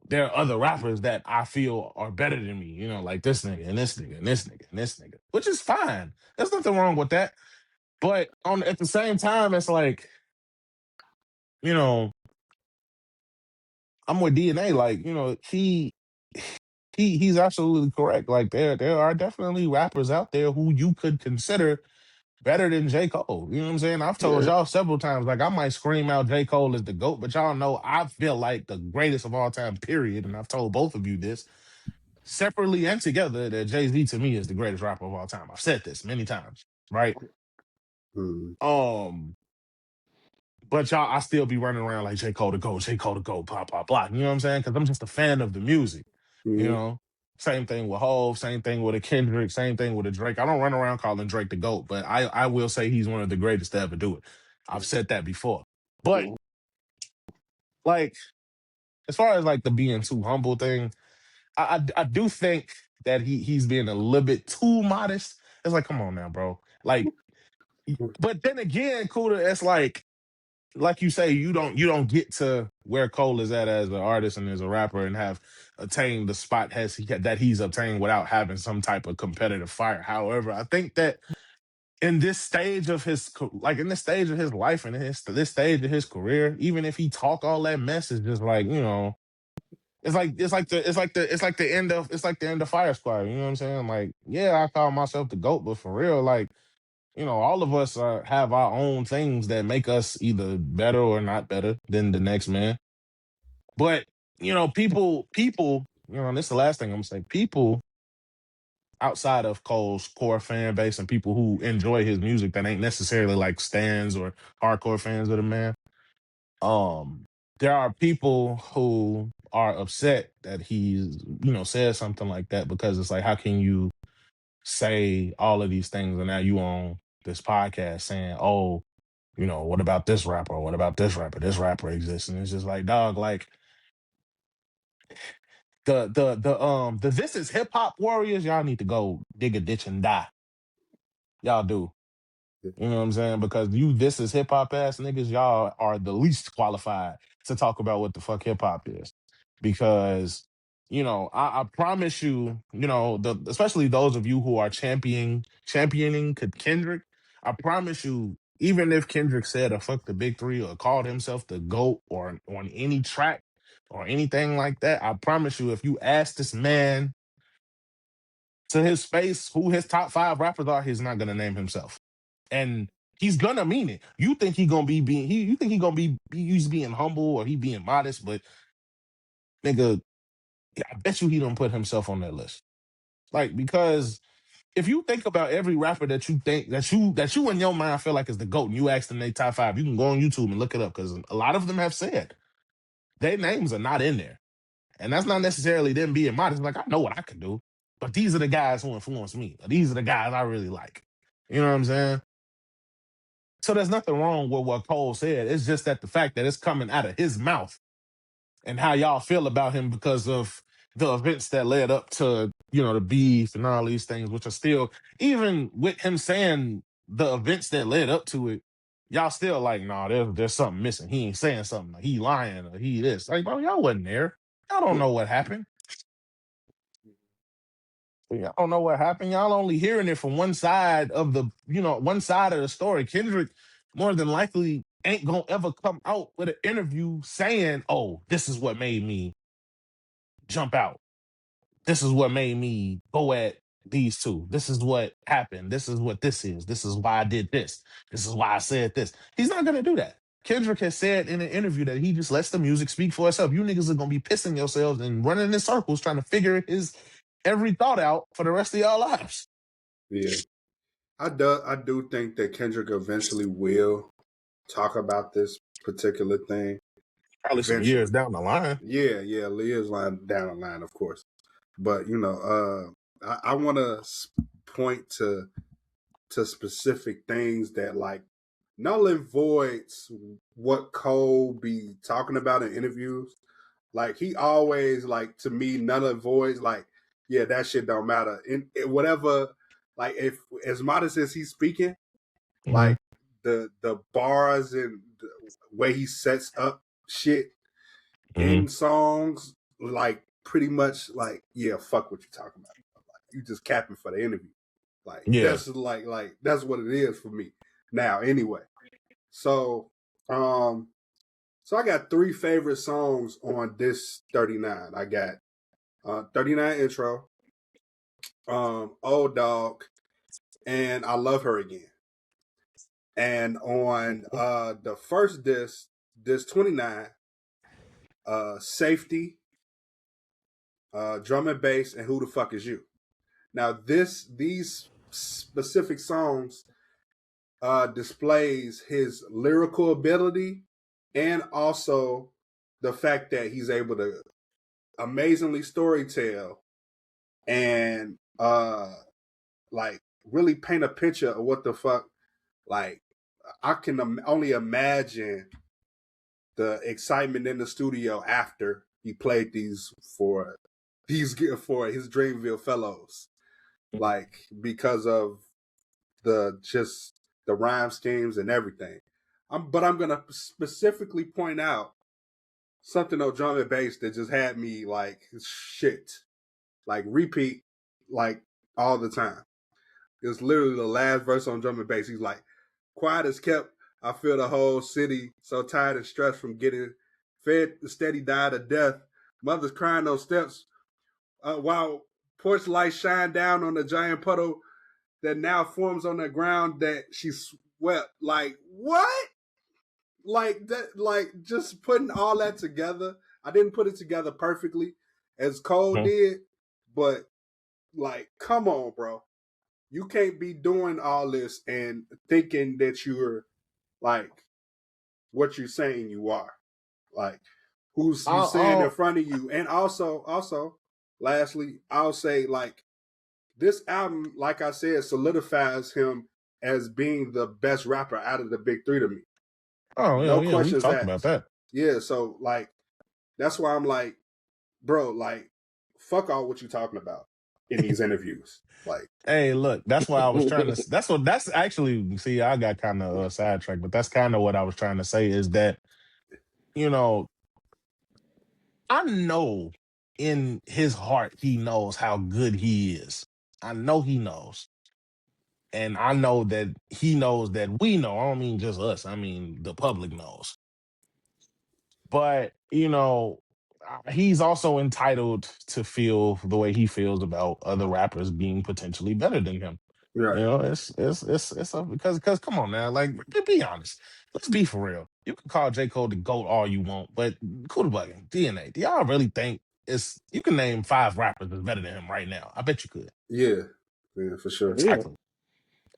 there are other rappers that I feel are better than me. Like this nigga and this nigga and this nigga and this nigga, which is fine. There's nothing wrong with that. But at the same time, it's like you know I'm with DNA. Like, he's absolutely correct. Like there are definitely rappers out there who you could consider better than J. Cole. You know what I'm saying? I've told yeah, y'all several times, like I might scream out J. Cole as the GOAT, but y'all know I feel like the greatest of all time, period. And I've told both of you this separately and together that Jay-Z to me is the greatest rapper of all time. I've said this many times, right? Mm-hmm. Um But y'all, I still be running around like J. Cole to go, J. Cole to go, blah, blah, blah. You know what I'm saying? Because I'm just a fan of the music. You Mm-hmm. know? Same thing with Hove, same thing with a Kendrick, same thing with a Drake. I don't run around calling Drake the GOAT, but I will say he's one of the greatest to ever do it. I've said that before. But like, as far as like the being too humble thing, I do think that he's being a little bit too modest. It's like, come on now, bro. Like, but then again, Kuda, it's like you say, you don't get to where Cole is at as an artist and as a rapper and have attained the spot that he's obtained without having some type of competitive fire. However, I think that in this stage of in this stage of his life and this stage of his career, even if he talk all that mess, it's just like, it's like the end of Fire Squad. You know what I'm saying? Like, yeah, I call myself the GOAT, but for real, like, all of us have our own things that make us either better or not better than the next man. But people, and this is the last thing I'm gonna say. People outside of Cole's core fan base and people who enjoy his music that ain't necessarily like stans or hardcore fans of the man. Um, there are people who are upset that he's said something like that, because it's like, how can you say all of these things and now you on this podcast saying, oh, what about this rapper? What about this rapper? This rapper exists. And it's just like, dog, like the this is hip hop warriors, y'all need to go dig a ditch and die. Y'all do. You know what I'm saying? Because this is hip hop ass niggas, y'all are the least qualified to talk about what the fuck hip hop is. Because, I promise you, especially those of you who are championing Kendrick, I promise you, even if Kendrick said a fuck the big three or called himself the GOAT or on any track or anything like that, I promise you, if you ask this man to his face who his top 5 rappers are, he's not gonna name himself. And he's gonna mean it. You think he gonna be being you think he gonna be he's being humble or he being modest, but nigga, I bet you he don't put himself on that list. Like, because if you think about every rapper that you think that you in your mind feel like is the GOAT, and you ask them their top 5, you can go on YouTube and look it up, because a lot of them have said their names are not in there. And that's not necessarily them being modest. Like, I know what I can do, but these are the guys who influence me. These are the guys I really like. You know what I'm saying? So there's nothing wrong with what Cole said. It's just that the fact that it's coming out of his mouth and how y'all feel about him because of the events that led up to, the beef and all these things, which are still, even with him saying the events that led up to it, y'all still like, nah, there's something missing. He ain't saying something. He lying or he this. Like, bro, y'all wasn't there. Y'all don't know what happened. Y'all don't know what happened. Y'all only hearing it from one side of the story. Kendrick more than likely ain't gonna ever come out with an interview saying, oh, this is what made me jump out. This is what made me go at these two. This is what happened. This is what this is. This is why I did this. This is why I said this. He's not gonna do that. Kendrick has said in an interview that he just lets the music speak for itself. You niggas are gonna be pissing yourselves and running in circles trying to figure his every thought out for the rest of y'all lives. Yeah. I do think that Kendrick eventually will talk about this particular thing. Probably some years down the line. Yeah, years down the line, of course. But I want to point to specific things that like null and voids what Cole be talking about in interviews. Like, he always, like, to me, null and voids, like, yeah, that shit don't matter. In whatever, like, if as modest as he's speaking, like the bars and the way he sets up shit in songs, like, pretty much like, yeah, fuck what you talking about. Like, you just capping for the interview. Like, that's like that's what it is for me. Now, anyway. So I got 3 favorite songs on this 39. I got 39 intro, Old Dog, and I Love Her Again. And on the first disc 29, Safety, Drum and Bass, and Who the Fuck Is You. Now these specific songs displays his lyrical ability and also the fact that he's able to amazingly storytell and like really paint a picture of what the fuck. Like, I can only imagine the excitement in the studio after he played these for his Dreamville fellows, like because of the rhyme schemes and everything. But I'm gonna specifically point out something on drum and bass that just had me like shit, like repeat, like all the time. It's literally the last verse on drum and bass. He's like, "Quiet as kept. I feel the whole city so tired and stressed from getting fed the steady diet of death. Mothers crying on steps while porch lights shine down on the giant puddle that now forms on the ground that she swept." Like what? Like that? Like just putting all that together. I didn't put it together perfectly as Cole Mhm. did, but like, come on, bro. You can't be doing all this and thinking that you're like what you're saying you are. Like who's you saying in I, front of you. And lastly, I'll say like this album, like I said, solidifies him as being the best rapper out of the big three to me. oh No yeah, we questions talked about asked. that. Yeah, so like that's why I'm like, bro, like fuck all what you talking about in these interviews. Like, Hey, look, that's why I was trying to. That's actually. See, I got kind of sidetracked, but that's kind of what I was trying to say is that you know I know in his heart he knows how good he is. I know he knows, and I know that he knows that we know. I don't mean just us. I mean the public knows. But he's also entitled to feel the way he feels about other rappers being potentially better than him. right. Because come on now, like be honest. Let's be for real. You can call J. Cole the GOAT all you want, but cool bugging, DNA. Do y'all really think it's you can name 5 rappers that's better than him right now? I bet you could. Yeah. Yeah, for sure. Yeah. Exactly.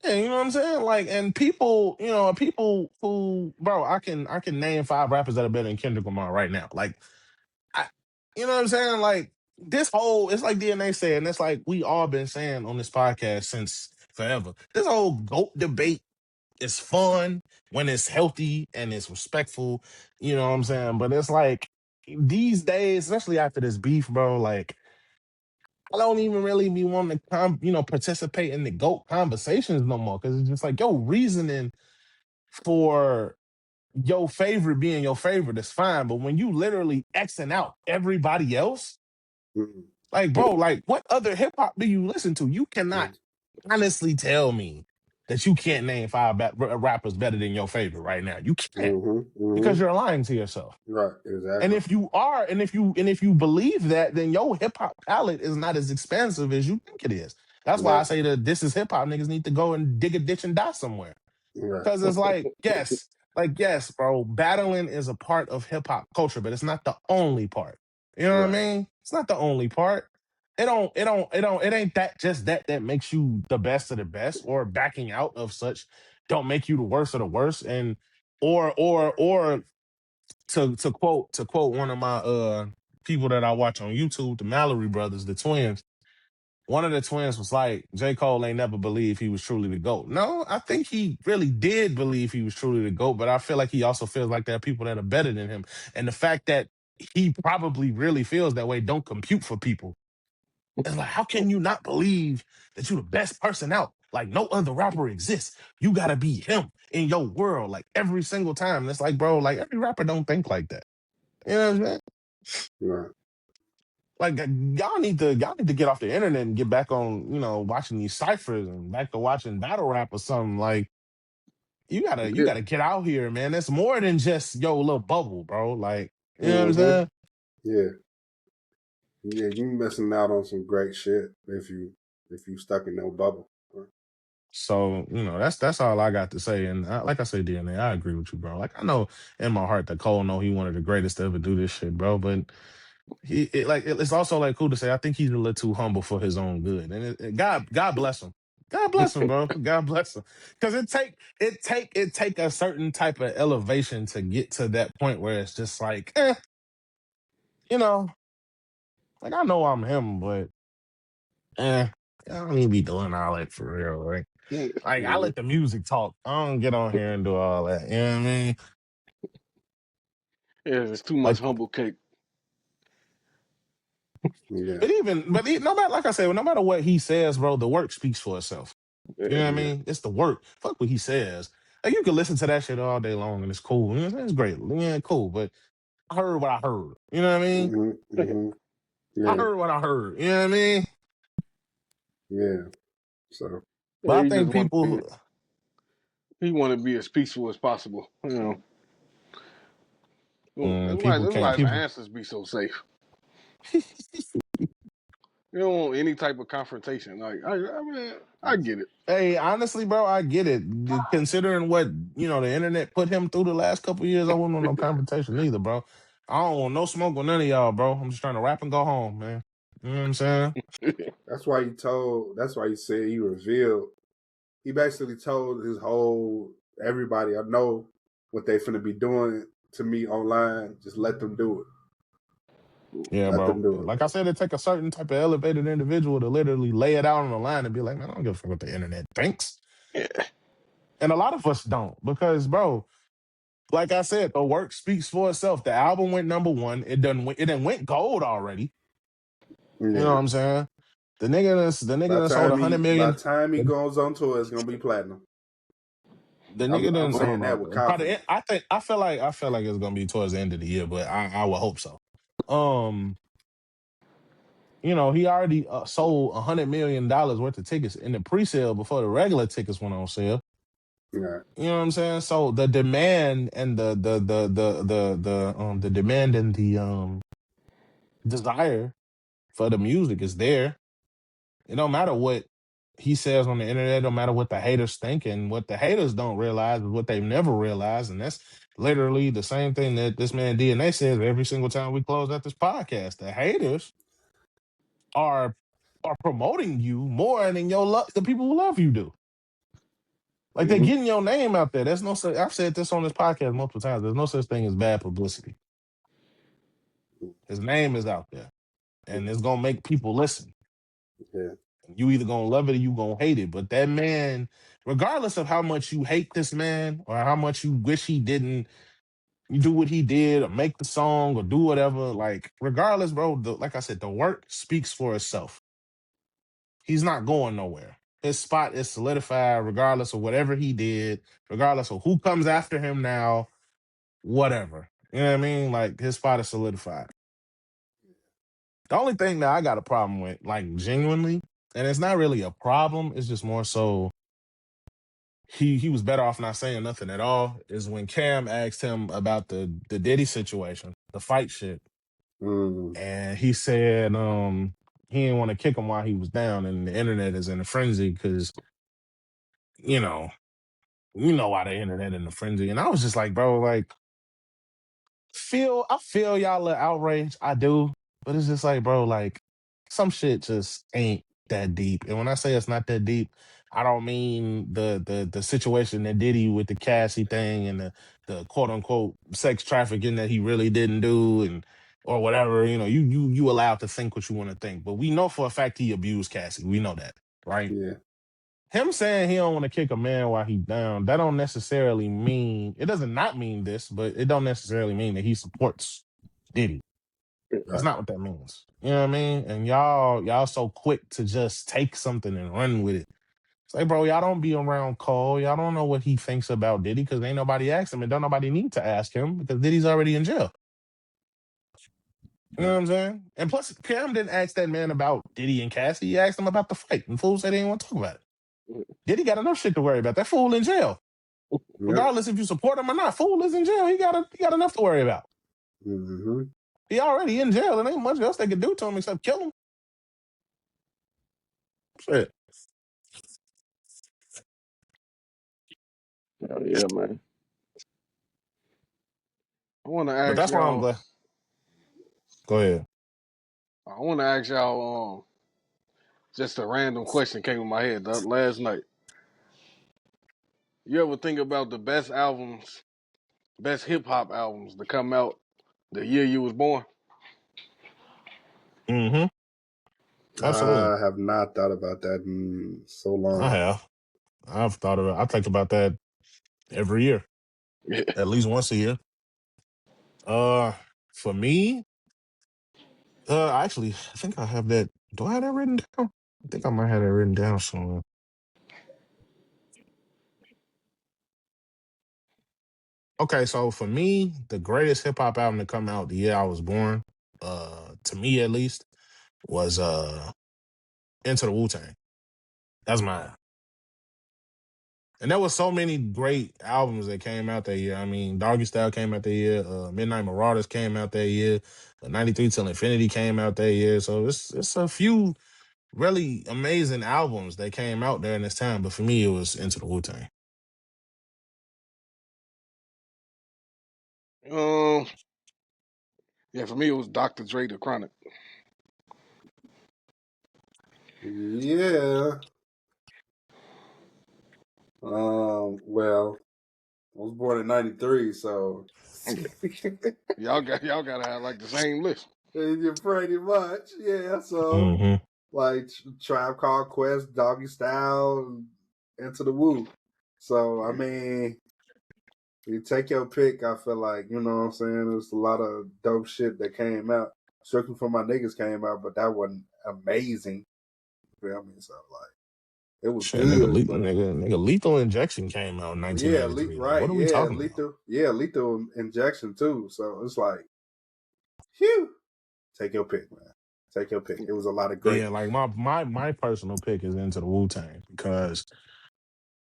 Yeah, you know what I'm saying? Like, and people who, bro, I can name 5 rappers that are better than Kendrick Lamar right now. Like, I, you know what I'm saying? Like this whole, it's like DNA said, and it's like we all been saying on this podcast since forever. This whole GOAT debate is fun when it's healthy and it's respectful. You know what I'm saying? But it's like these days, especially after this beef, bro. Like I don't even really be wanting to participate in the GOAT conversations no more because it's just like yo reasoning for your favorite being your favorite is fine, but when you literally Xing out everybody else, Mm-hmm. like bro, like what other hip hop do you listen to? You cannot Mm-hmm. honestly tell me that you can't name 5 rappers better than your favorite right now. You can't because Mm-hmm. you're lying to yourself. Right, And exactly. if you are, and if you believe that, then your hip hop palette is not as expansive as you think it is. That's why I Right, say that this is hip hop niggas need to go and dig a ditch and die somewhere. right, Because it's yes, bro, battling is a part of hip hop culture, but it's not the only part. You know what I right, mean? It's not the only part. It ain't that just that makes you the best of the best, or backing out of such don't make you the worst of the worst. And or to quote one of my people that I watch on YouTube, the Mallory brothers, the twins. One of the twins was like, J. Cole ain't never believed he was truly the GOAT. No, I think he really did believe he was truly the GOAT, but I feel like he also feels like there are people that are better than him. And the fact that he probably really feels that way don't compute for people. It's like, how can you not believe that you're the best person out? Like no other rapper exists. You gotta be him in your world, like every single time. And it's like, bro, like every rapper don't think like that. You know what I'm saying? right. Like y'all need to get off the internet and get back on, watching these ciphers and back to watching battle rap or something. Like you gotta you Yeah. gotta get out here, man. It's more than just yo little bubble, bro. Like, you know what I'm Mm-hmm. saying? Yeah. Yeah, you missing out on some great shit if you stuck in no bubble. So, that's all I got to say. And like I say, DNA, I agree with you, bro. Like I know in my heart that Cole know he one of the greatest to ever do this shit, bro. But it's also like cool to say I think he's a little too humble for his own good. And God bless him. God bless him, bro. God bless him. Because it take a certain type of elevation to get to that point where it's just like, you know, like I know I'm him, but I don't even be doing all that for real, right? Like I Mm-hmm. let the music talk. I don't get on here and do all that. You know what I mean? Yeah, it's too much Like, humble cake. Yeah. no matter, like I said, no matter what he says, bro, the work speaks for itself. You know what I Yeah. mean? It's the work. Fuck what he says. Like, you can listen to that shit all day long and it's cool. You know what I'm saying? It's great. Yeah, cool. But I heard what I heard. You know what I mean? I Yeah. heard what I heard. You know what I mean? Yeah. So. But Yeah, I he just think want to be. people, He want to be as peaceful as possible. That's why. people That's can't, why his people. answers be so safe. You don't want any type of confrontation. Like I mean, I get it. Hey, honestly, bro, I get it. Considering what, the internet put him through the last couple of years, I wouldn't want no confrontation either, bro. I don't want no smoke with none of y'all, bro. I'm just trying to rap and go home, man. You know what I'm saying? That's why he said he revealed. He basically told his whole everybody, I know what they finna be doing to me online. Just let them do it. Yeah, Let them bro. do it, Like I bro. said, it take a certain type of elevated individual to literally lay it out on the line and be like, man, I don't give a fuck what the internet thinks. Yeah. And a lot of us don't because, bro, like I said, the work speaks for itself. The album went number one. It done went gold already. You know Yeah. what I'm saying? The nigga done sold 100 million. By the time he The, goes on tour, it's gonna be platinum. the I'm nigga done I'm saying sold that with probably. confidence. I feel like it's gonna be towards the end of the year, but I would hope so. Um, he already sold $100 million worth of tickets in the pre-sale before the regular tickets went on sale. Yeah. You know what I'm saying? So the demand and the demand and the desire for the music is there. It don't matter what he says on the internet, no matter what the haters think, and what the haters don't realize is what they've never realized. And that's literally the same thing that this man DNA says every single time we close out this podcast. The haters are promoting you more than the people who love you do. Like they're Mm-hmm. getting your name out there. There's no such. I've said this on this podcast multiple times. There's no such thing as bad publicity. His name is out there, and it's gonna make people listen. Yeah. You either gonna love it or you gonna hate it. But that man, regardless of how much you hate this man or how much you wish he didn't do what he did or make the song or do whatever, like regardless, bro. Like I said, the work speaks for itself. He's not going nowhere. His spot is solidified, regardless of whatever he did, regardless of who comes after him now, whatever. You know what I mean? Like his spot is solidified. The only thing that I got a problem with, like genuinely, and it's not really a problem, it's just more so he was better off not saying nothing at all, is when Cam asked him about the Diddy situation, the fight shit. Mm. And he said he didn't want to kick him while he was down, and the internet is in a frenzy because, you know, why the internet in a frenzy. And I was just like, bro, like I feel y'all are outraged. I do. But it's just like, bro, like some shit just ain't that deep. And when I say it's not that deep, I don't mean the situation that Diddy with the Cassie thing and the quote unquote sex trafficking that he really didn't do and or whatever. You allowed to think what you want to think. But we know for a fact he abused Cassie. We know that, right? Yeah. Him saying he don't want to kick a man while he down, that don't necessarily mean, it doesn't not mean this, but it don't necessarily mean that he supports Diddy. That's Right. not what that means. You know what I mean? And y'all so quick to just take something and run with it. It's like, bro, y'all don't be around Cole. Y'all don't know what he thinks about Diddy because ain't nobody asked him and don't nobody need to ask him because Diddy's already in jail. You know what Right. I'm saying? And plus, Cam didn't ask that man about Diddy and Cassie. He asked him about the fight. And fool said he didn't want to talk about it. Diddy got enough shit to worry about. That fool in jail. Yep. Regardless if you support him or not, fool is in jail. He got enough to worry about. Mm-hmm. He already in jail, and ain't much else they could do to him except kill him. Shit. Oh, yeah, man. I want to But ask that's why I'm y'all. glad. Go ahead. I want to ask y'all. Just a random question came in my head last night. You ever think about the best albums, best hip hop albums to come out the year you was born? Mm-hmm. Absolutely. I have not thought about that in so I long. have. I think about that every year, Yeah. at least once a year. Uh, for me, actually, I think I have that. Do I have that written down? I think I might have that written down somewhere. Okay, so for me, the greatest hip hop album to come out the year I was born, to me at least, was Into the Wu Tang. That's mine. And there was so many great albums that came out that year. I mean, Doggy Style came out that year. Midnight Marauders came out that year. 93 Till Infinity came out that year. So it's a few really amazing albums that came out during this time. But for me, it was Into the Wu Tang. Um, yeah, for me it was Dr. Dre, The Chronic. Yeah. Well, I was born in '93, so Y'all gotta have like the same list. you're pretty much, yeah. So Mm-hmm. like Tribe Called Quest, Doggy Style, Into the Woo. So I mean, you take your pick. I feel like you know what I'm saying. There's a lot of dope shit that came out. Strictly for My Niggas came out, but that wasn't amazing. You feel me? So like, it was Shit, nigga, good, but nigga, Lethal Injection came out in yeah, 1993. Like, right, what are we talking about? lethal injection too. So it's like, phew. Take your pick, man. Take your pick. It was a lot of But yeah, great. like my personal pick is Into the Wu Tang because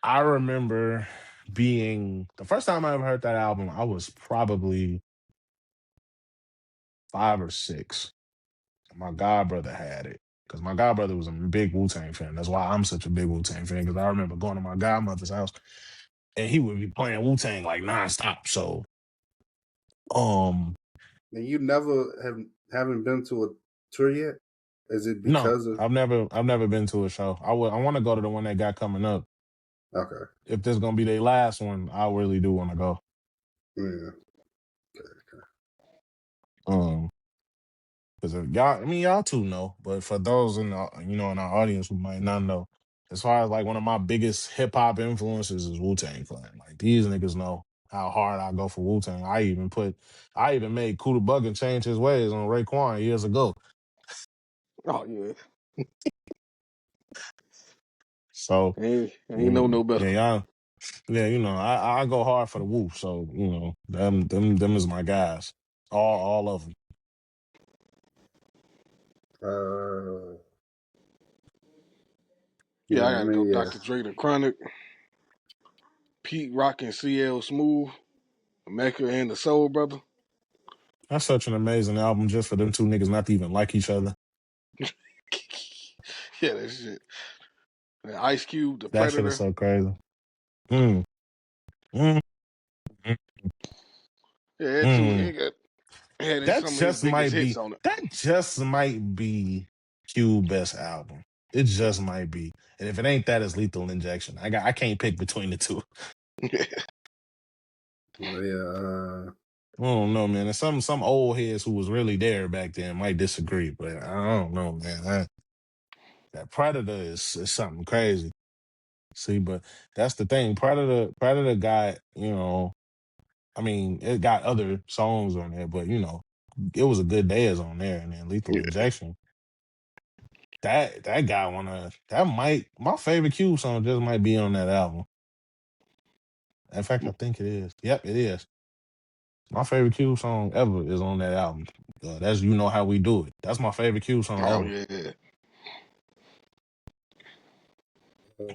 I remember being the first time I ever heard that album, I was probably 5 or 6. My god brother had it because my god brother was a big Wu Tang fan. That's why I'm such a big Wu Tang fan because I remember going to my godmother's house and he would be playing Wu Tang like nonstop. So, um, And you never haven't been to a tour yet? Is it no, because of I've never been to a show. I want to go to the one that got coming up. okay? If this gonna be their last one, I really do want to go. Yeah. Um, because y'all, I mean, y'all too know, but for those in the in our audience who might not know, as far as like one of my biggest hip hop influences is Wu Tang Clan. Like these niggas know how hard I go for Wu Tang. I even made Kuda Bugger change his ways on Raekwon years ago. Oh yeah, So ain't no better. yeah, y'all, yeah, I go hard for the Wu. So them is my guys, all of them. Uh, Yeah, I yeah. I gotta go mean, Dr. yes. Dre, The Chronic, Pete Rock and CL Smooth, Mecca and the Soul Brother. That's such an amazing album just for them two niggas not to even like each other. Yeah, that shit. And Ice Cube, The That shit is Predator. so crazy. Mm, mm, mm, Yeah, that too. mm. It had some of his biggest hits on it. That just might be Cube's best album. It just might be. And if it ain't that, it's Lethal Injection. I can't pick between the two. Yeah. I don't know, man. And some old heads who was really there back then might disagree, but I don't know, man. That Predator is something crazy. See, but that's the thing. Predator got, I mean, it got other songs on there, but it was a good days on there, and then Lethal Injection. That guy that might my favorite Cube song just might be on that album. In fact, I think it is. Yep, it is. My favorite Cube song ever is on that album. That's You Know How We Do It. That's my favorite Cube song Oh ever. yeah.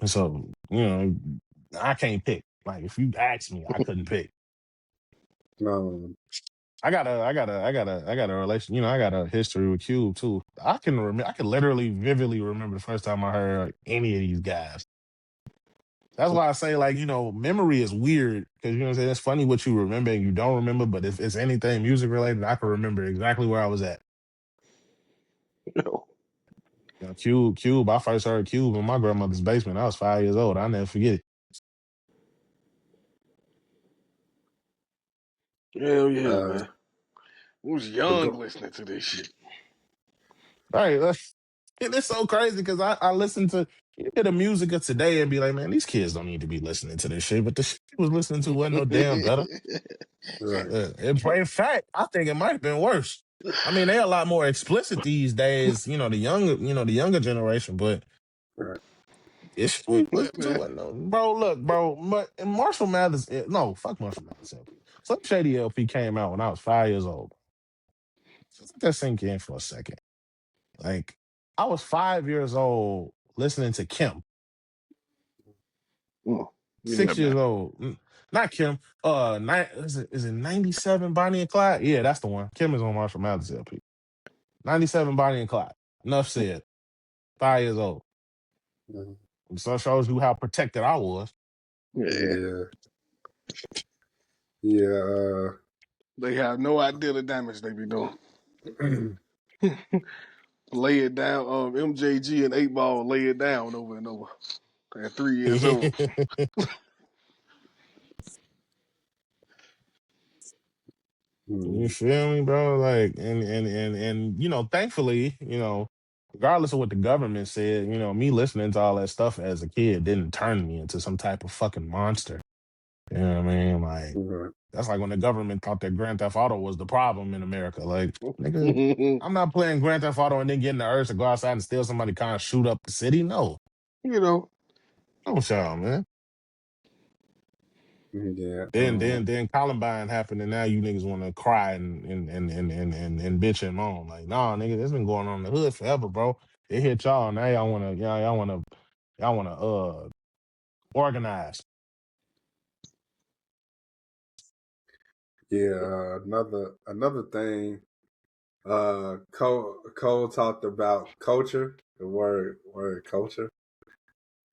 And so, I can't pick. Like if you ask me, I couldn't pick. No. I got a relation. I got a history with Cube too. I can remember. I can literally vividly remember the first time I heard any of these guys. That's why I say, like, memory is weird because what I'm saying. It's funny what you remember and you don't remember, but if it's anything music related, I can remember exactly where I was at. No. Cube. I first heard Cube in my grandmother's basement. I was 5 years old. I'll never forget it. Hell yeah, Uh, man. I was but young go. listening to this shit. All right, And it's so crazy because I listen to you hear the music of today and be like, man, these kids don't need to be listening to this shit. But the shit he was listening to wasn't no damn better. Right. In fact, I think it might have been worse. I mean, they're a lot more explicit these days, the younger generation, but Right. it's we Yeah, listen to man. it. No, bro, look, bro, and Marshall Mathers, no, fuck Marshall Mathers LP. Slim Shady LP came out when I was 5 years old. Just let that sink in for a second. Like, I was 5 years old listening to Kim. Yeah, 6 years man. old. Not Kim. Is it 97 Bonnie and Clyde? Yeah, that's the one. Kim is on Marshall Mathers LP. 97 Bonnie and Clyde. Enough said. 5 years old. Mhm. So it shows you how protected I was. Yeah. Yeah. Yeah. They have no idea the damage they be doing. Uh, Lay it down. MJG and 8 Ball lay it down over and over. At 3 years old. You mm, feel me, bro? Like, thankfully, regardless of what the government said, me listening to all that stuff as a kid didn't turn me into some type of fucking monster. You know what I mean? Like, right. that's like when the government thought that Grand Theft Auto was the problem in America. Like, nigga, I'm not playing Grand Theft Auto and then getting the urge to go outside and steal somebody car and shoot up the city. No. You know. Don't y'all, man. Yeah. Then Columbine happened, and now you niggas want to cry and bitch and moan. Like, nah, nigga, this been going on in the hood forever, bro. It hit y'all. Now y'all wanna organize. Yeah. Another thing. Cole talked about culture, the word culture,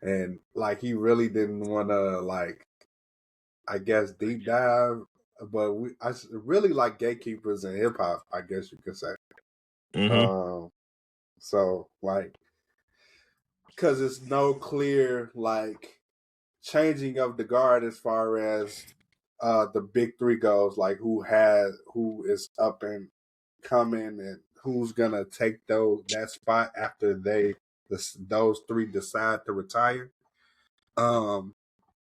and like he really didn't want to like, I guess, deep dive, but I really like gatekeepers in hip hop. I guess you could say. Mm-hmm. Um. So like, because it's no clear like changing of the guard as far as the big three goes, like who is up and coming and who's gonna take that spot after those three decide to retire. Um,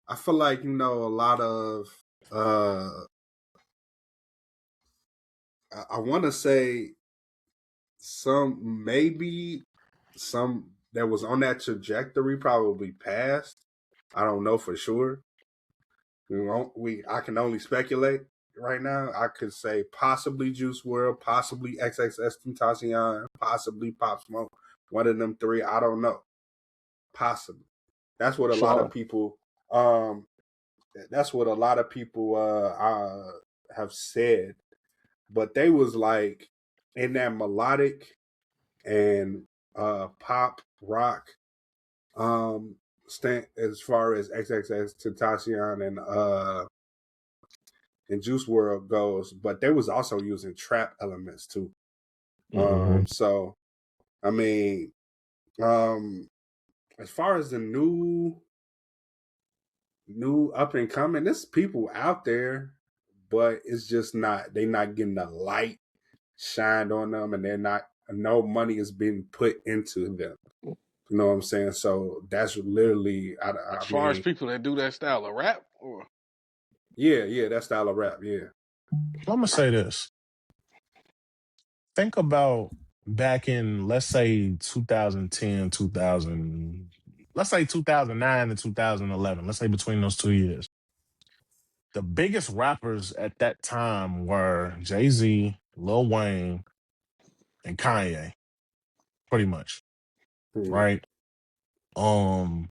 I feel like a lot of uh, I want to say some that was on that trajectory probably passed. I don't know for sure. I can only speculate right now. I could say possibly Juice World, possibly XXS Tentacion, possibly Pop Smoke. One of them three. I don't know. Possibly. That's what a lot of So people. Um, that's what a lot of people have said. But they was like in that melodic and pop rock stand as far as XXX Tentacion and Juice World goes, but they was also using trap elements too. Mm-hmm. So I mean, um, as far as the new up and coming, there's people out there, but it's just not getting the light shined on them, and they're not. No money is being put into them. You know what I'm saying? So that's literally, as I far as mean, people that do that style of rap, or yeah, that style of rap, yeah. I'm gonna say this. Think about back in, let's say 2010, 2000, let's say 2009 and 2011. Let's say between those 2 years. The biggest rappers at that time were Jay-Z, Lil Wayne, and Kanye, pretty much, Hmm. right? Um,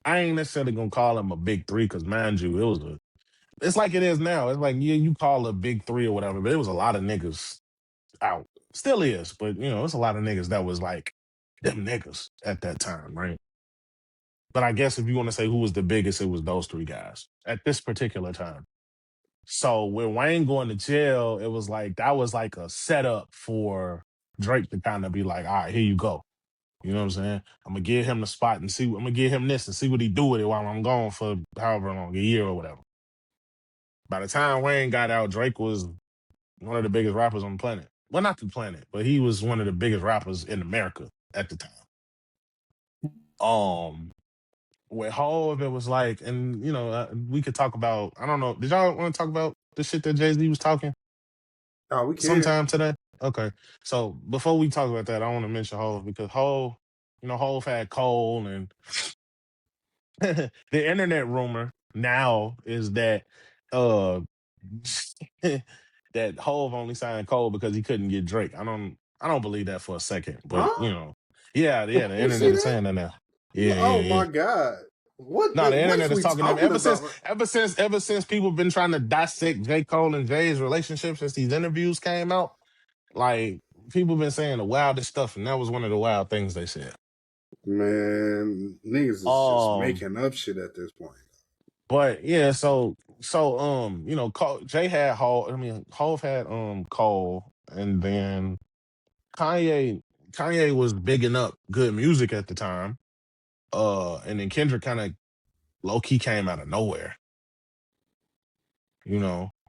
I ain't necessarily gonna call them a big three because, mind you, it's like it is now. It's like, yeah, you call it a big three or whatever, but it was a lot of niggas out. Still is, but it's a lot of niggas that was like them niggas at that time, right? But I guess if you want to say who was the biggest, it was those three guys at this particular time. So with Wayne going to jail, it was like that was like a setup for Drake to kind of be like, all right, here you go. You know what I'm saying? I'm gonna give him the spot and see. I'm gonna give him this and see what he do with it while I'm gone for however long, a year or whatever. By the time Wayne got out, Drake was one of the biggest rappers on the planet. Well, not the planet, but he was one of the biggest rappers in America at the time. With Hov, it was like, and we could talk about. I don't know. Did y'all want to talk about the shit that Jay-Z was talking Oh, we can. sometime today? Okay. So before we talk about that, I want to mention Hov because Hov had Cole, and the internet rumor now is that uh that Hov only signed Cole because he couldn't get Drake. I don't believe that for a second, but Huh? yeah, the You see internet is that? saying that now. Yeah, Oh yeah. my God. No, the What is internet is we talking that talking about? ever since people been trying to dissect J. Cole and Jay's relationship since these interviews came out, like people been saying the wildest stuff, and that was one of the wild things they said. Man, niggas is just Um, making up shit at this point. but yeah, Jay had Hov, Hov had Cole, and then Kanye Kanye was bigging up good music at the time. And then Kendrick kind of low key came out of nowhere.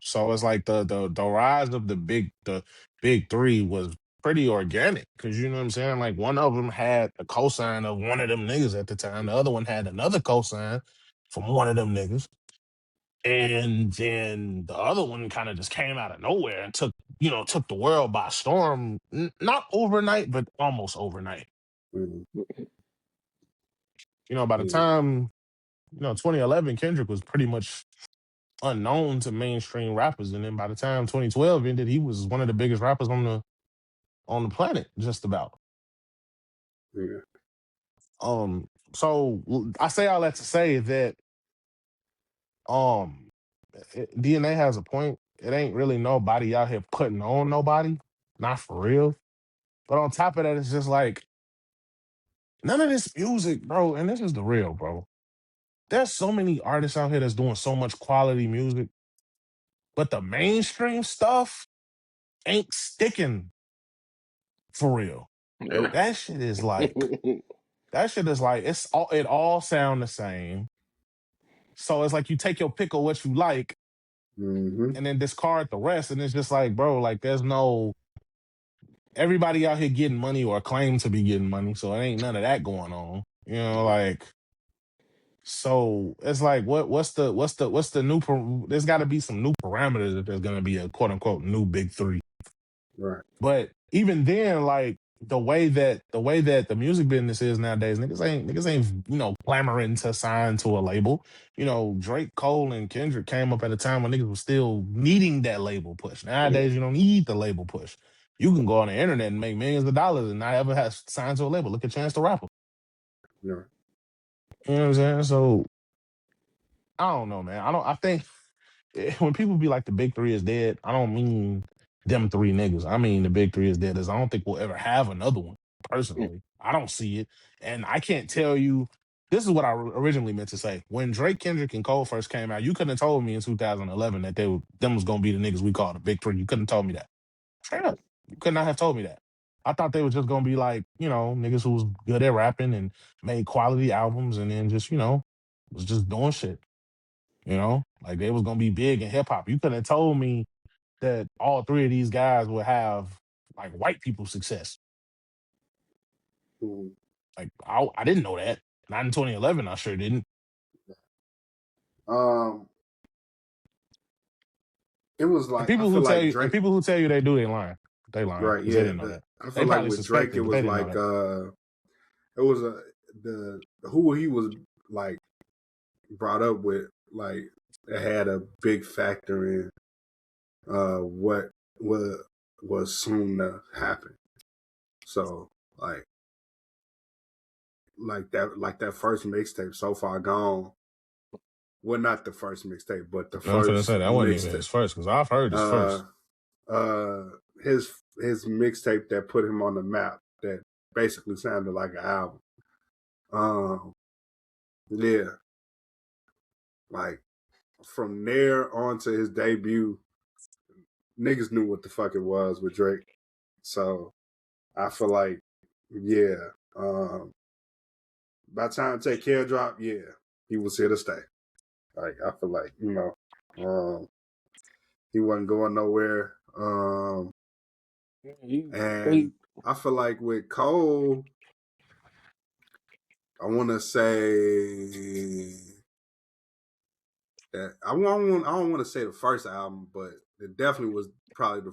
So it's like the rise of the big three was pretty organic because you know what I'm saying. Like one of them had a cosign of one of them niggas at the time. The other one had another cosign from one of them niggas, and then the other one kind of just came out of nowhere and took the world by storm. Not overnight, but almost overnight. Mhm. By the Yeah, time 2011, Kendrick was pretty much unknown to mainstream rappers, and then by the time 2012 ended, he was one of the biggest rappers on the planet, just about. yeah. So I say all that to say that um, DNA has a point. It ain't really nobody out here putting on nobody, not for real. But on top of that, it's just like none of this music, bro. And this is the real, bro. There's so many artists out here that's doing so much quality music, but the mainstream stuff ain't sticking for real. Yeah. That shit is like it all sound the same. So it's like you take your pick of what you like Mm-hmm. and then discard the rest. And it's just like, bro, like there's no everybody out here getting money or claim to be getting money. So it ain't none of that going on. Like so it's like what's the new there's gotta be some new parameters if there's gonna be a quote unquote new big three. Right. But even then, like the way that the music business is nowadays, niggas ain't clamoring to sign to a label. Drake, Cole, and Kendrick came up at a time when niggas was still needing that label push. Nowadays, you don't need the label push. You can go on the internet and make millions of dollars and not ever have signed to a label. Look at Chance the Rapper. Yeah. You know what I'm saying? So I don't know, man. I think when people be like the big three is dead, I don't mean them three niggas. I mean the big three is dead. As I don't think we'll ever have another one. Personally, I don't see it, and I can't tell you. This is what I originally meant to say. When Drake, Kendrick, and Cole first came out, you couldn't have told me in 2011 that them was gonna be the niggas we call the big three. You couldn't have told me that. Straight up, you could not have told me that. I thought they was just gonna be like niggas who was good at rapping and made quality albums, and then just was just doing shit. Like they was gonna be big in hip hop. You couldn't have told me that all three of these guys would have like white people success. Mhm. Like I didn't know that. Not in 2011, I sure didn't. Um, it was And like I people feel who tell like you and Drake. people who tell you they do, they lying. They lying Right. because they Yeah. didn't know that. I They feel like probably with Drake, it suspected, but they was didn't know like that. it was the who he was like brought up with, like it had a big factor in what was soon to happen. So like that first mixtape, So Far Gone. Well, not the first mixtape, but the I'm finna say first that wasn't even mixtape. his first because I've heard his Uh, first. uh, his mixtape that put him on the map, that basically sounded like an album. Yeah, like from there on to his debut, niggas knew what the fuck it was with Drake. So I feel like, yeah, by the time Take Care dropped, yeah, he was here to stay. Like I feel like he wasn't going nowhere. He, And they, I feel like with Cole, I want to say that I don't want to say the first album, but it definitely was probably the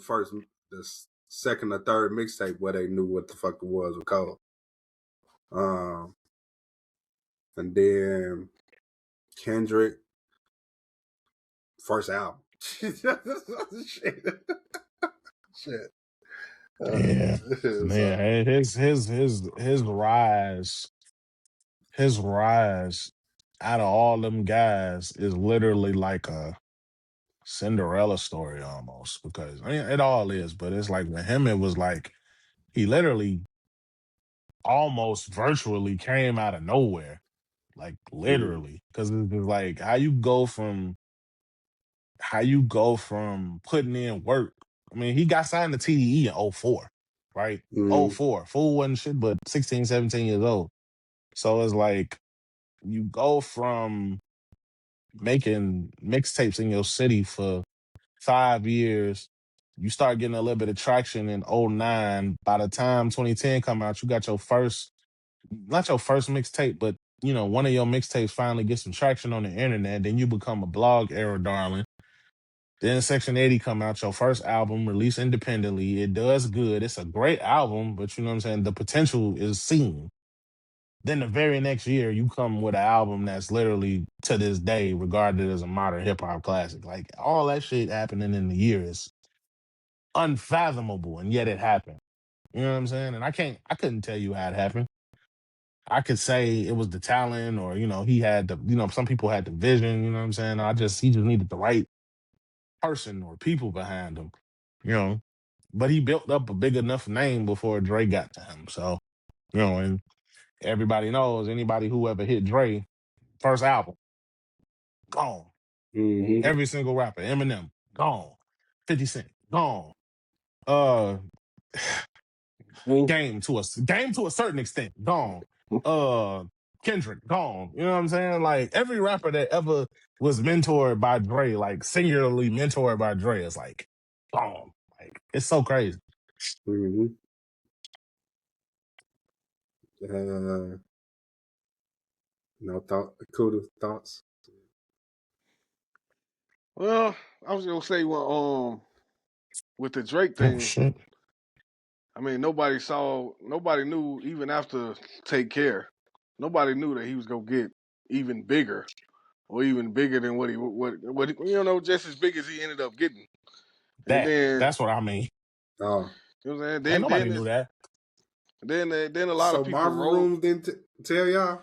second or third mixtape where they knew what the fuck it was with Cole. And then Kendrick first album. Shit. Shit. Yeah, man, his rise out of all them guys is literally like a Cinderella story almost, because I mean it all is, but it's like with him it was like he literally almost virtually came out of nowhere, like literally, because it's just like how you go from putting in work. I mean, he got signed to TDE in '04, right? Mm-hmm. '04. Fool wasn't shit but 16, 17 years old. So it's like you go from making mixtapes in your city for 5 years. You start getting a little bit of traction in '09. By the time 2010 come out, you got your first, not your first mixtape, but one of your mixtapes finally gets some traction on the internet. Then you become a blog era darling. Then Section 80 come out, your first album released independently. It does good. It's a great album, but you know what I'm saying? The potential is seen. Then the very next year, you come with an album that's literally to this day regarded as a modern hip hop classic. Like all that shit happening in the year is unfathomable, and yet it happened. You know what I'm saying? And I couldn't tell you how it happened. I could say it was the talent, or he had the, some people had the vision. You know what I'm saying? He just needed the right person or people behind him. You know, but he built up a big enough name before Dre got to him. So and everybody knows, anybody who ever hit Dre first album gone. Mm-hmm. Every single rapper, Eminem gone, 50 Cent gone. Uh, game to a certain extent gone. Kendrick gone. You know what I'm saying? Like every rapper that ever was mentored by Dre, like singularly mentored by Dre, is like gone. Like it's so crazy. Mm-hmm. No cool thoughts. Well, I was gonna say, well, with the Drake Oh thing, shit. I mean, nobody knew even after Take Care, nobody knew that he was gonna get even bigger, or even bigger than just as big as he ended up getting. And then, That's what I mean. Oh, you know what I'm saying? Ain't Then, nobody then, knew that. then a lot of so people Marvin wrote. Room didn't tell y'all?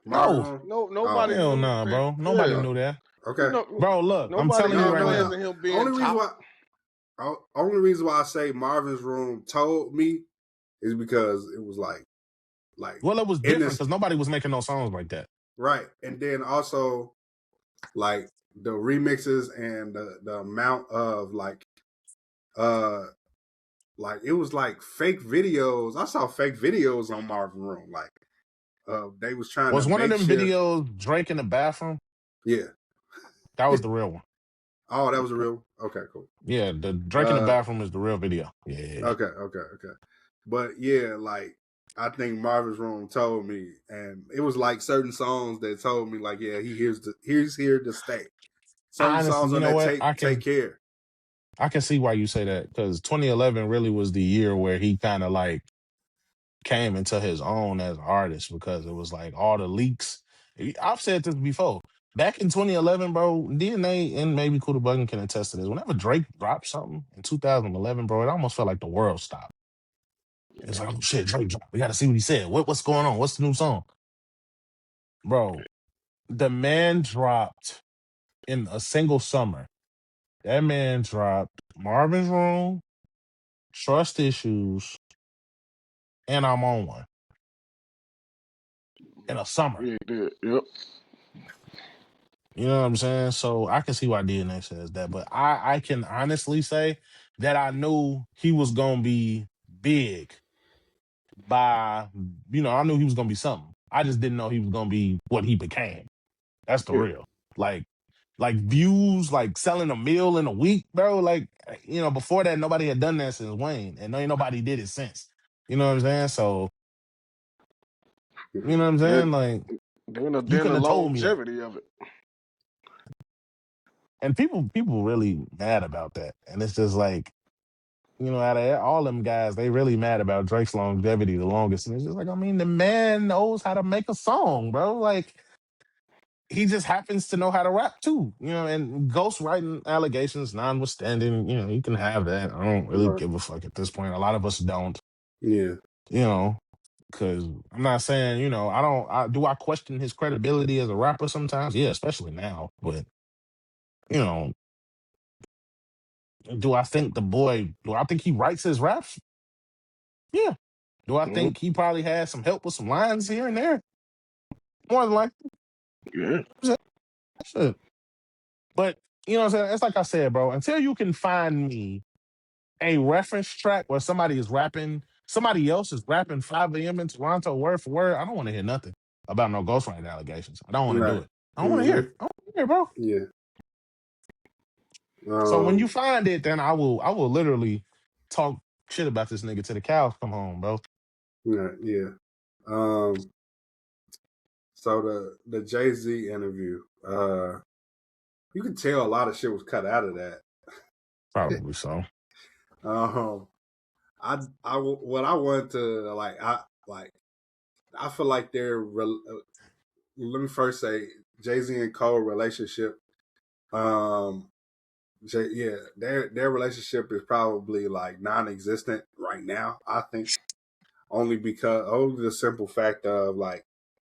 Marvin No. Room? No, Oh, nobody Hell knew nah, that. bro. Nobody Yeah, oh, knew that. you okay. know, Bro, look, I'm nobody telling got you No, right no. plans now. of him being Only reason top. why only reason why I say Marvin's Room told me is because it was like Well, it was in different this because nobody was making no songs like that. right, and then also like the remixes and the amount of uh it was like fake videos. I saw fake videos on Marvin Room. Like they was trying to Was one of make them shit. videos Drake in the bathroom? Yeah. That was the real one. Oh, that was a real. Okay, cool. Yeah, the Drake in the Uh, bathroom is the real video. Yeah. okay. But yeah, like I think Marvin's Room told me, and it was like certain songs that told me, like, yeah, he's here to stay. Certain Honestly, songs you on know that what? tape, take care. I can see why you say that, because 2011 really was the year where he kind of like came into his own as an artist, because it was like all the leaks. I've said this before. Back in 2011, bro, DNA and maybe Kuda Buggen can attest to this. Whenever Drake dropped something in 2011, bro, it almost felt like the world stopped. It's like, oh shit, Drake dropped. We got to see what he said. What's going on? What's the new song? Bro, the man dropped in a single summer. That man dropped Marvin's Room, Trust Issues, and I'm on one in a summer. Yeah, he did. Yep. You know what I'm saying? So I can see why DNA says that. But I can honestly say that I knew he was going to be big by, I knew he was going to be something. I just didn't know he was going to be what he became. That's the Yeah. real. Like views, like selling a meal in a week, bro. Like, before that, nobody had done that since Wayne, and ain't nobody did it since. You know what I'm saying? So You know what I'm And saying? Like, then the, you then couldn't the have told me that. longevity of it. And people really mad about that. And it's just like, out of all them guys, they really mad about Drake's longevity the longest. And it's just like, I mean, the man knows how to make a song, bro. Like, he just happens to know how to rap too, and ghostwriting allegations notwithstanding, you can have that. I don't really Right. give a fuck at this point. A lot of us don't, Yeah. you know, because I'm not saying, do I question his credibility as a rapper sometimes? Yeah, especially now. But, you know, do I think he writes his raps? Yeah. Do I Mhm. think he probably has some help with some lines here and there? More than likely. Yeah. Shit. But, what I'm saying? It's like I said, bro, until you can find me a reference track where somebody else is rapping 5 a.m. in Toronto word for word, I don't want to hear nothing about no ghostwriting allegations. I don't want to do Right. it. I don't want to hear Mm-hmm. it. I don't want to hear it, bro. Yeah. So when you Um. find it, then I will literally talk shit about this nigga till the cows come home, bro. Yeah. Yeah. Um. So the Jay-Z interview, you can tell a lot of shit was cut out of that. Probably so. um. What I want to I feel like let me first say Jay-Z and Cole relationship. Um. Yeah, their relationship is probably like non-existent right now. I think only the simple fact of like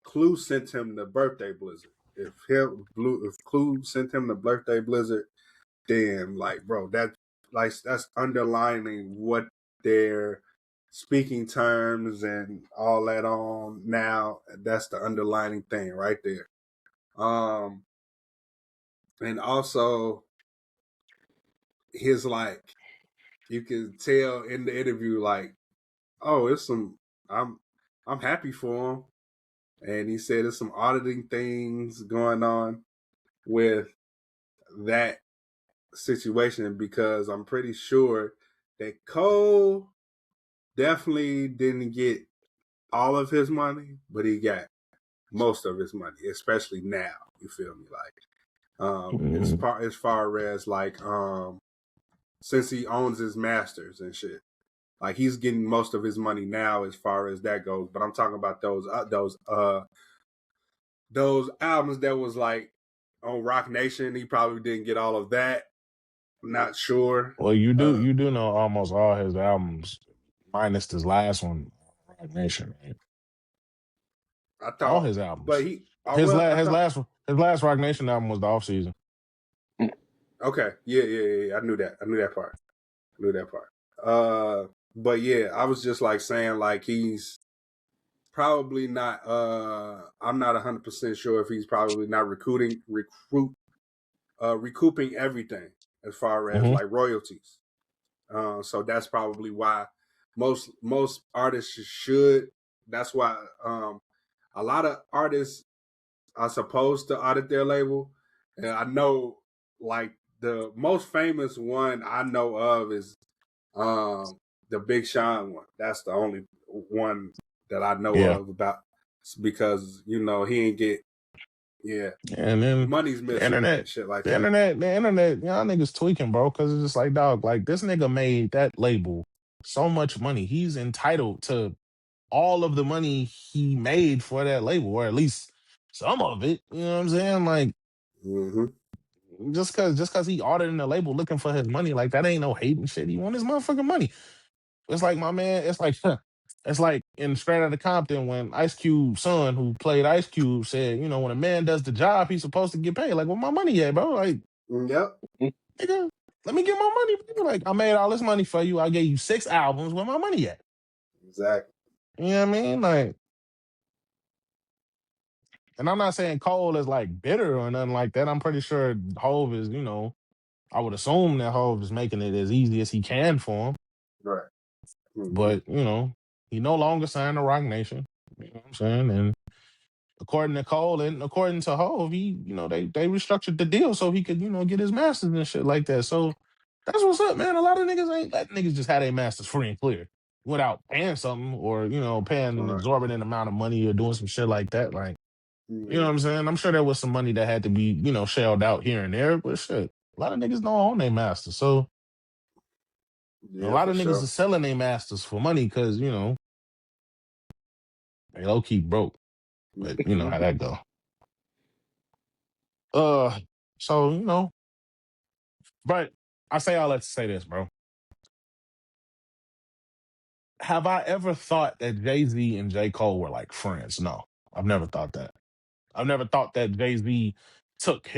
Clue sent him the birthday blizzard. If Clue sent him the birthday blizzard, then like bro, that's underlining what their speaking terms and all that on now. That's the underlining thing right there. Um, and also his like you can tell in the interview like, oh, it's some I'm I'm happy for him. And he said there's some auditing things going on with that situation because I'm pretty sure that Cole definitely didn't get all of his money, but he got most of his money, especially now. You feel me? Like, Mhm. as far as like, since he owns his masters and shit, like he's getting most of his money now as far as that goes. But I'm talking about those albums that was like on Rock Nation. He probably didn't get all of that. I'm not sure. Well, you do Uh, you do know almost all his albums, minus this last one, Roc Nation, right? I All thought, his but albums. he, oh His well, last I his thought, last his last Roc Nation album was the off season. okay, yeah. I knew that. I knew that part. I knew that part. But yeah, I was just like saying like he's probably not. I'm not 100% sure if he's probably not recouping everything as far as Hmm. like royalties. So that's probably why most artists should. That's why a lot of artists are supposed to audit their label. And I know like the most famous one I know of is the Big Sean one. That's the only one that I know Yeah. of about because he ain't get yeah And then money's the missing and internet, shit like the that. internet, the internet, y'all niggas tweaking, bro. Cause it's just like, dog, like this nigga made that label so much money. He's entitled to all of the money he made for that label, or at least some of it. You know what I'm saying? Like Mm-hmm. just cause he audited the label looking for his money, like that ain't no hate and shit. He want his motherfucking money. It's like my man, it's like in Straight Outta Compton when Ice Cube's son, who played Ice Cube, said, when a man does the job, he's supposed to get paid. Like, where my money at, bro? Like, Yep. nigga, let me get my money, bro. Like, I made all this money for you. I gave you 6 albums. Where my money at? Exactly. You know what I mean? Like, and I'm not saying Cole is like bitter or nothing like that. I'm pretty sure Hove is, I would assume that Hove is making it as easy as he can for him. Right. Mm-hmm. But, he no longer signed to Rock Nation. You know what I'm saying? And according to Cole and according to Hove, they restructured the deal so he could, get his masters and shit like that. So that's what's up, man. A lot of niggas ain't letting niggas just have their masters free and clear. without paying something or, paying an exorbitant amount of money or doing some shit like that. Like, you know what I'm saying? I'm sure there was some money that had to be, shelled out here and there, but shit, a lot of niggas don't own their masters. So a Yeah, lot for of niggas sure. are selling their masters for money because, they low key broke. But you know how that go. So, but I say all that to say this, bro. Have I ever thought that Jay-Z and J. Cole were like friends? No, I've never thought that. I've never thought that Jay-Z took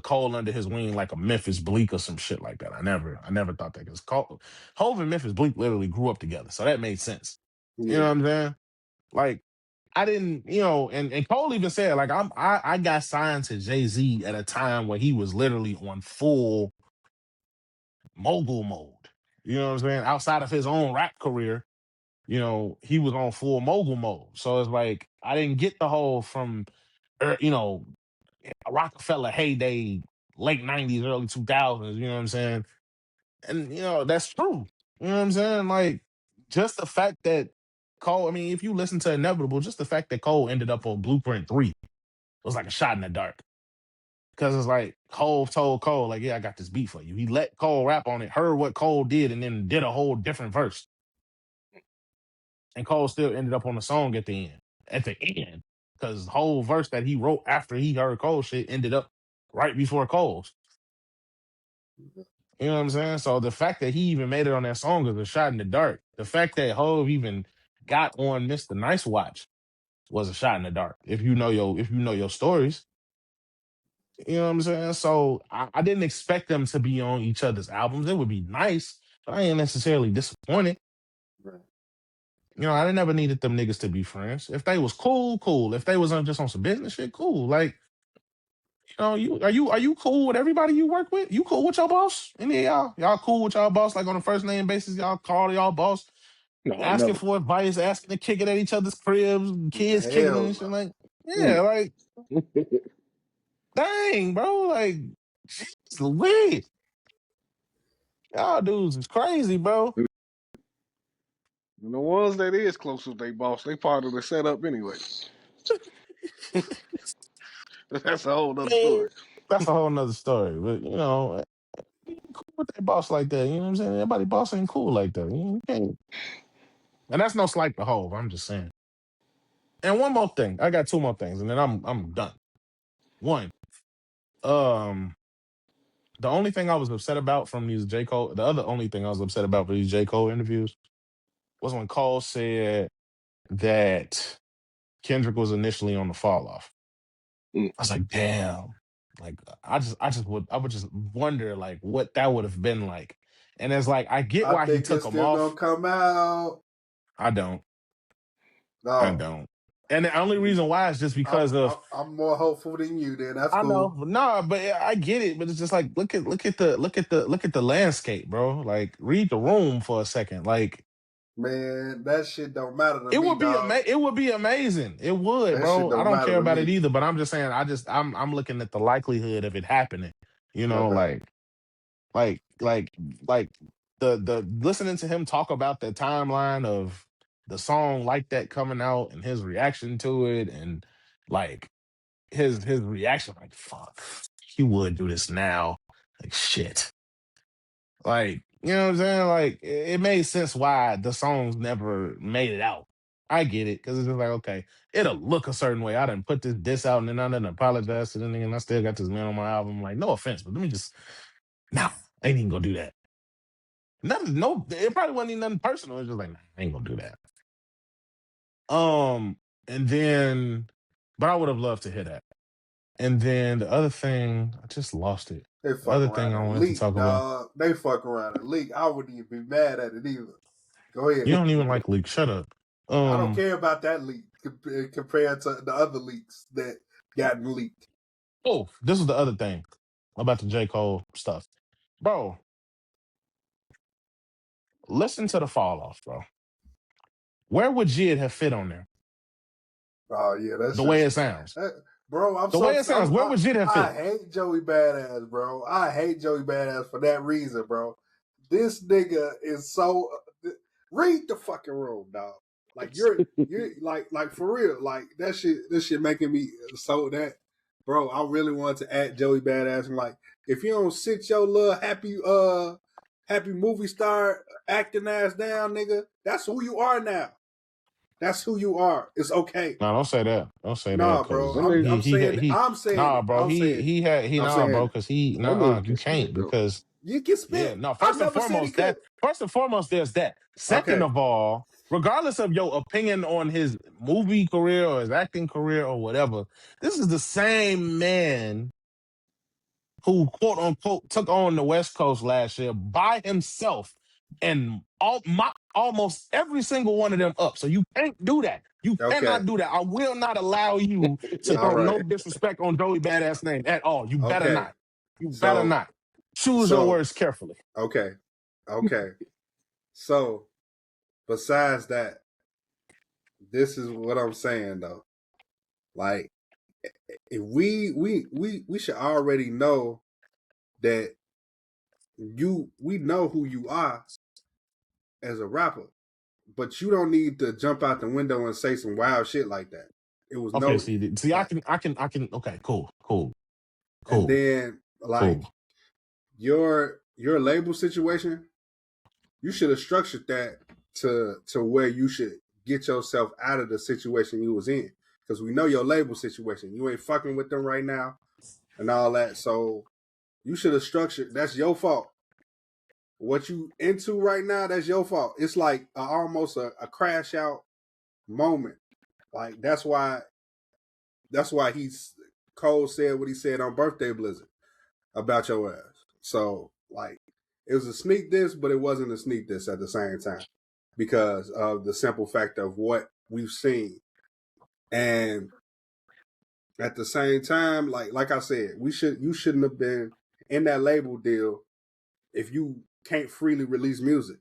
Cole under his wing like a Memphis Bleak or some shit like that. I never thought that because Hove and Memphis Bleak literally grew up together. So that made sense. You know Yeah. what I'm saying? Like, I didn't, and Cole even said, like, I got signed to Jay-Z at a time where he was literally on full mogul mode. You know what I'm saying? Outside of his own rap career, he was on full mogul mode. So it's like I didn't get the whole from Rockefeller heyday, late 90s, early 2000s, you know what I'm saying? And that's true. You know what I'm saying? Like, just the fact that Cole, I mean, if you listen to Inevitable, just the fact that Cole ended up on Blueprint 3 was like a shot in the dark. Because it's like Cole told Cole, like, yeah, I got this beat for you. He let Cole rap on it, heard what Cole did, and then did a whole different verse. And Cole still ended up on the song at the end. At the end. Because the whole verse that he wrote after he heard Cole shit ended up right before Cole's. You know what I'm saying? So the fact that he even made it on that song is a shot in the dark. The fact that Hove even got on Mr. Nice Watch was a shot in the dark. If you know your stories. You know what I'm saying? So I didn't expect them to be on each other's albums. It would be nice, but I ain't necessarily disappointed. Right. I never needed them niggas to be friends. If they was cool, cool. If they was on just on some business shit, cool. Like, are you cool with everybody you work with? You cool with your boss? Any of y'all cool with y'all boss? Like on a first name basis, y'all call y'all boss, No, asking never. for advice, asking to kick it at each other's cribs, kids kicking it Hell and shit. Like, Mm. yeah, like dang, bro, like, jeez Louise, y'all dudes is crazy, bro. And the ones that is close with their boss, they part of the setup anyway. That's a whole nother Man, story. that's a whole nother story. But cool with that boss like that. You know what I'm saying? Everybody boss ain't cool like that. You can't. And that's no slight to Hove. I'm just saying. And one more thing. I got two more things, and then I'm done. One, um, the only thing I was upset about from these J. Cole, the other only thing I was upset about for these J. Cole interviews was when Cole said that Kendrick was initially on the fall off. Mm. I was like, damn. Like I would just wonder like what that would have been like. And it's like I get I why he think took it's him still gonna off. come out. I don't. I No. don't. And the only reason why is just I'm, because I'm of I'm more hopeful than you. Then that's I know, cool, nah, but I get it. But it's just like look at the landscape, bro. Like read the room for a second. Like man. That shit don't matter to it me, would be dog. it would be amazing. It would, That shit bro. I don't don't matter care to about it me. either. But I'm just saying, I'm looking at the likelihood of it happening. You know, Okay. like the listening to him talk about the timeline of the song like that coming out and his reaction to it and like his reaction like fuck he would do this now like shit like you know what I'm saying like it made sense why the songs never made it out. I get it because it's just like okay it'll look a certain way. I didn't put this out and then I didn't apologize to the nigga and I still got this man on my album like no offense but let me just no I ain't even gonna do that. Nothing, no, it probably wasn't even nothing personal. It's just like, nah, I ain't gonna do that. And then, but I would have loved to hear that. And then the other thing, I just lost it. They The fuck other around thing I and wanted to leak, talk about. dog. They fuck around and leak. I wouldn't even be mad at it either. Go You ahead. don't even like leaks. Shut up. I don't care about that leak compared to the other leaks that gotten leaked. Oh, this is the other thing about the J. Cole stuff. Bro, listen to the fall off, bro. Where would Jid have fit on there? Oh yeah, that's The way just, it sounds. bro. The way it sounds, where would Jid have I fit? hate Joey Badass, bro. I hate Joey Badass for that reason, bro. This nigga is so Read the fucking room, dog. Like you're like for real. Like that shit. This shit making me so that, bro. I really want to add Joey Badass and like if you don't sit your little happy movie star acting ass down, nigga. That's who you are now. That's who you are. It's okay. No, don't say that. Don't say that, Nah, bro. because I mean, I'm saying it. I'm saying nah, it. bro. I'm saying it. I'm Nah, saying bro, it. because he that nah, nigga you can can't spit though. because You can yeah, spit. no. I never said he couldn't. First and foremost, there's that. Second Okay. of all, regardless of your opinion on his movie career or his acting career or whatever, this is the same man who quote unquote took on the West Coast last year by himself and almost every single one of them up. So you can't do that. You Okay. cannot do that. I will not allow you to All throw right. no disrespect on Joey Badass name at all. You better Okay. not. You better So not. Choose your so words carefully. okay. Okay. So besides that, this is what I'm saying though. Like if we should already know that we know who you are as a rapper, but you don't need to jump out the window and say some wild shit like that. It was Okay, no see, like, I can. Okay, cool, and cool, then like cool. your label situation, you should have structured that to where you should get yourself out of the situation you was in, because we know your label situation. You ain't fucking with them right now and all that. So you should have structured. That's your fault. What you into right now, that's your fault. It's like almost a crash out moment. Like that's why he's Cole said what he said on Birthday Blizzard about your ass. So like it was a sneak diss, but it wasn't a sneak diss at the same time because of the simple fact of what we've seen. And at the same time, like I said, you shouldn't have been in that label deal if you can't freely release music.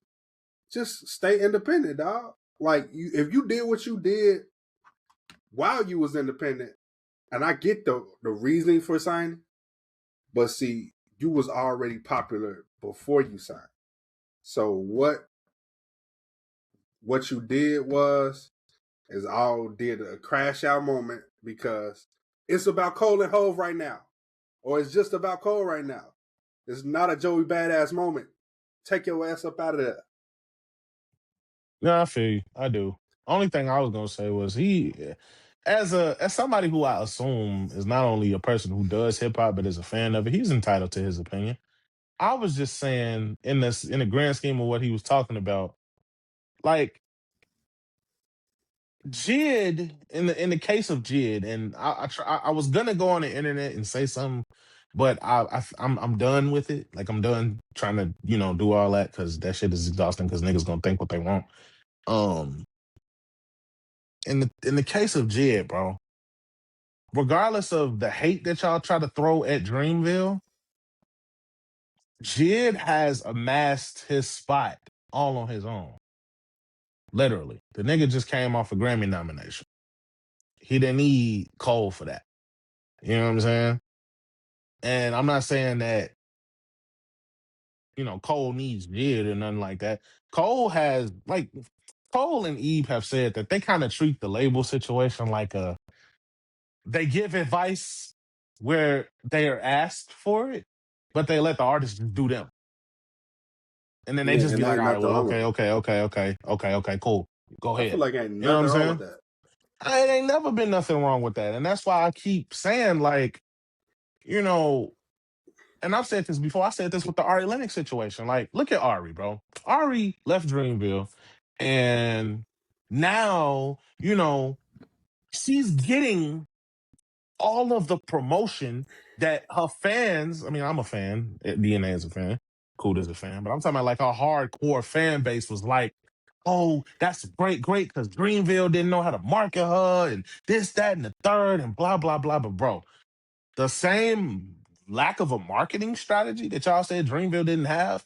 Just stay independent, dog. Like if you did what you did while you was independent, and I get the reasoning for signing, but see, you was already popular before you signed. So what you did is all did a crash out moment because it's about Cole and Hove right now, or it's just about Cole right now. It's not a Joey Badass moment. Take your ass up out of there. No, I feel you. I do. Only thing I was gonna say was as somebody who I assume is not only a person who does hip hop but is a fan of it, he's entitled to his opinion. I was just saying in the grand scheme of what he was talking about, like Jid in the case of Jid, and I was gonna go on the internet and say something, but I'm done with it. Like I'm done trying to do all that because that shit is exhausting because niggas gonna think what they want. Um, in the case of Jid, bro, regardless of the hate that y'all try to throw at Dreamville, Jid has amassed his spot all on his own. Literally, the nigga just came off a Grammy nomination. He didn't need Cole for that. You know what I'm saying? And I'm not saying that, Cole needs Jid or nothing like that. Cole and Eve have said that they kind of treat the label situation like they give advice where they are asked for it, but they let the artist just do them. And then they Yeah, just and be they like, ain't all right, nothing well, wrong with it. okay, cool. Go I feel ahead. like ain't You know what nothing I'm wrong with saying? that. It ain't never been nothing wrong with that. And that's why I keep saying, like, you know, and I've said this before. I said this with the Ari Lennox situation. Like, look at Ari, bro. Ari left Dreamville, and now, she's getting all of the promotion that her fans. I mean, I'm a fan. DNA is a fan. Cool is a fan. But I'm talking about like her hardcore fan base was like, oh, that's great, because Dreamville didn't know how to market her and this, that, and the third, and blah, blah, blah. But bro, the same lack of a marketing strategy that y'all said Dreamville didn't have,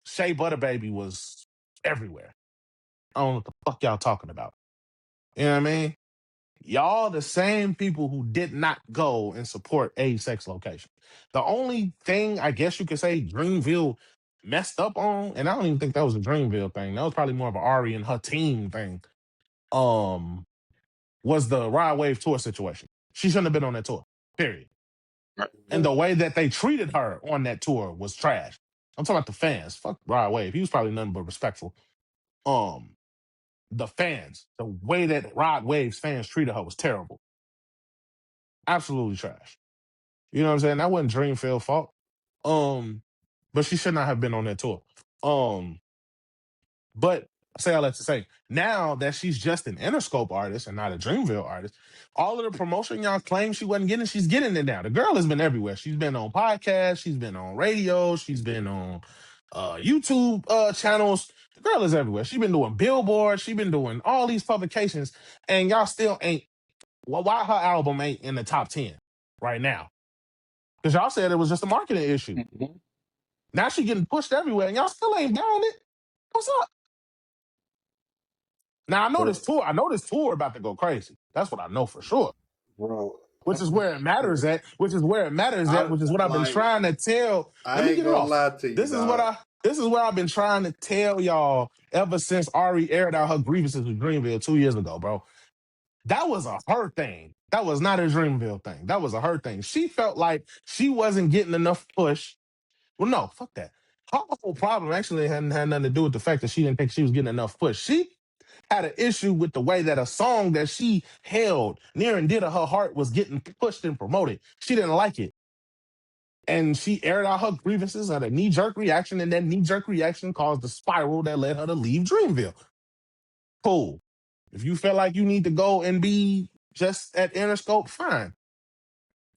Shea Butterbaby was everywhere. I don't know what the fuck y'all talking about. You know what I mean? Y'all the same people who did not go and support a sex location. The only thing I guess you could say Dreamville messed up on, and I don't even think that was a Dreamville thing. That was probably more of an Ari and her team thing. Was the Rod Wave tour situation. She shouldn't have been on that tour. Period. And the way that they treated her on that tour was trash. I'm talking about the fans. Fuck Rod Wave. He was probably nothing but respectful. The fans, the way that Rod Wave's fans treated her was terrible. Absolutely trash. You know what I'm saying? That wasn't Dreamville's fault. But she should not have been on that tour. But I say all that to say, now that she's just an Interscope artist and not a Dreamville artist, all of the promotion y'all claim she wasn't getting, she's getting it now. The girl has been everywhere. She's been on podcasts, she's been on radio, she's been on YouTube channels. The girl is everywhere. She's been doing billboards, she's been doing all these publications, and y'all still ain't. Well, why her album ain't in the top 10 right now? Because y'all said it was just a marketing issue. Mm-hmm. Now she getting pushed everywhere, and y'all still ain't down it. What's up? Now I know this tour about to go crazy. That's what I know for sure. Bro. Which is where it matters at. Which is what I've been trying to tell. Let me get it off. Lie to you, This is what I've been trying to tell y'all ever since Ari aired out her grievances with Dreamville 2 years ago, bro. That was a her thing. That was not a Dreamville thing. That was a her thing. She felt like she wasn't getting enough push. Well, no, fuck that. Her whole problem actually had nothing to do with the fact that she didn't think she was getting enough push. She had an issue with the way that a song that she held near and dear to her heart was getting pushed and promoted. She didn't like it. And she aired out her grievances at a knee-jerk reaction, and that knee-jerk reaction caused the spiral that led her to leave Dreamville. Cool. If you feel like you need to go and be just at Interscope, fine.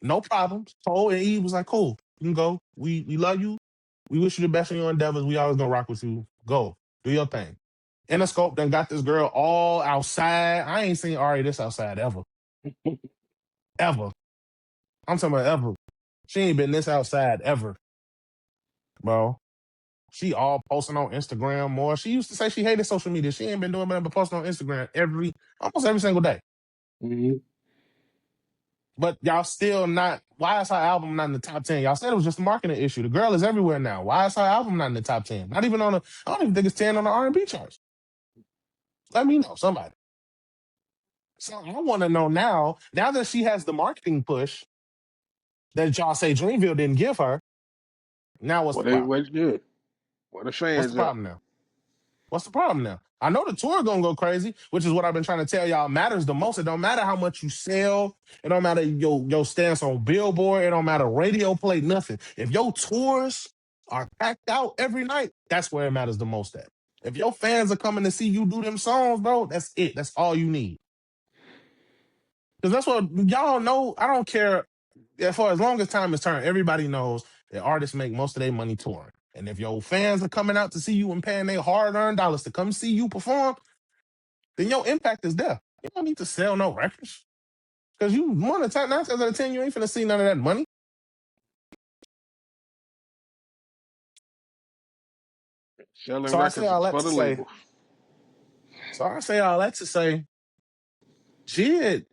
No problems. Cole and Eve was like, cool, you can go. We love you. We wish you the best in your endeavors. We always gonna rock with you. Go. Do your thing. Interscope done got this girl all outside. I ain't seen Ari this outside ever. Ever. I'm talking about ever. She ain't been this outside ever. Bro. She all posting on Instagram more. She used to say she hated social media. She ain't been doing nothing but posting on Instagram almost every single day. Mm-hmm. But y'all still not. Why is her album not in the top 10? Y'all said it was just a marketing issue. The girl is everywhere now. Why is her album not in the top 10? Not even on I don't even think it's 10 on the R&B charts. Let me know, somebody. So I want to know now that she has the marketing push that y'all say Dreamville didn't give her, now what's the problem? What's good? What the fans What's the problem now? What's the problem now? I know the tour gonna go crazy, which is what I've been trying to tell y'all matters the most. It don't matter how much you sell. It don't matter your stance on Billboard. It don't matter radio play, nothing. If your tours are packed out every night, that's where it matters the most at. If your fans are coming to see you do them songs, bro, that's it. That's all you need. Because that's what y'all know. I don't care. For as long as time is turned, everybody knows that artists make most of their money touring. And if your fans are coming out to see you and paying their hard-earned dollars to come see you perform, then your impact is there. You don't need to sell no records. Because you, more than 9 times out of 10, you ain't finna see none of that money. selling So I records say all that for to the say. label. So I say all that to say, Jid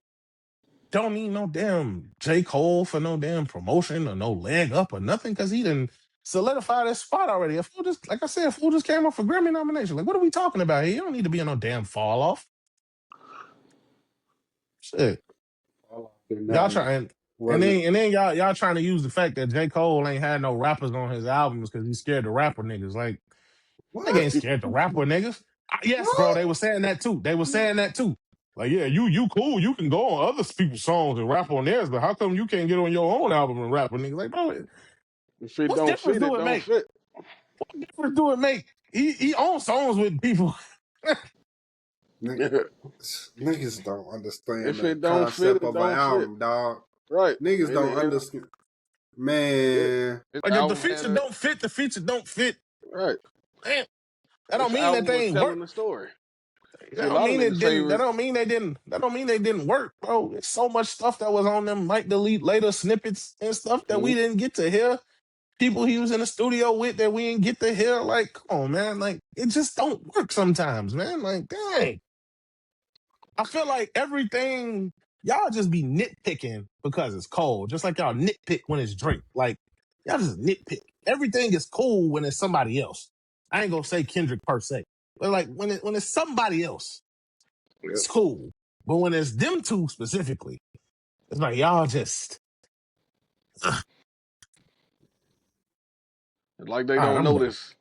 don't need no damn J. Cole for no damn promotion or no leg up or nothing, because he didn't solidify this spot already. If Fool just, like I said, Fool just came up for Grammy nomination. Like, what are we talking about here? You don't need to be in no damn fall off. Shit. Y'all trying, and then y'all trying to use the fact that J. Cole ain't had no rappers on his albums because he's scared to rap with niggas. Like, nigga ain't scared to rap with niggas. Yes, bro, they were saying that too. Like, yeah, you cool. You can go on other people's songs and rap on theirs, but how come you can't get on your own album and rap with niggas? Like, bro, If it what don't difference fit, it do it don't make? fit. What difference do it make? He owns songs with people. Niggas don't understand If the it don't fit, concept it of an don't fit. album, dog. Right. Niggas don't understand. Man. This Like, if the album feature don't fit, the feature don't fit. right. Man, that don't This mean that album they was ain't work. telling the story. See, That a don't lot of mean it niggas say didn't. That don't mean they didn't. That don't mean they didn't work, bro. There's so much stuff that was on them Mike Delete later snippets and stuff that we didn't get to hear. People he was in the studio with that we didn't get to hear. Like, come on, man. Like, it just don't work sometimes, man. Like, dang. I feel like everything y'all just be nitpicking because it's cold, just like y'all nitpick when it's Drake. Like, y'all just nitpick. everything is cool when it's somebody else. I ain't gonna say Kendrick per se, but like when it's somebody else, Yep. it's cool. But when it's them two specifically, it's like y'all just. Like they All right, don't I'm done. notice.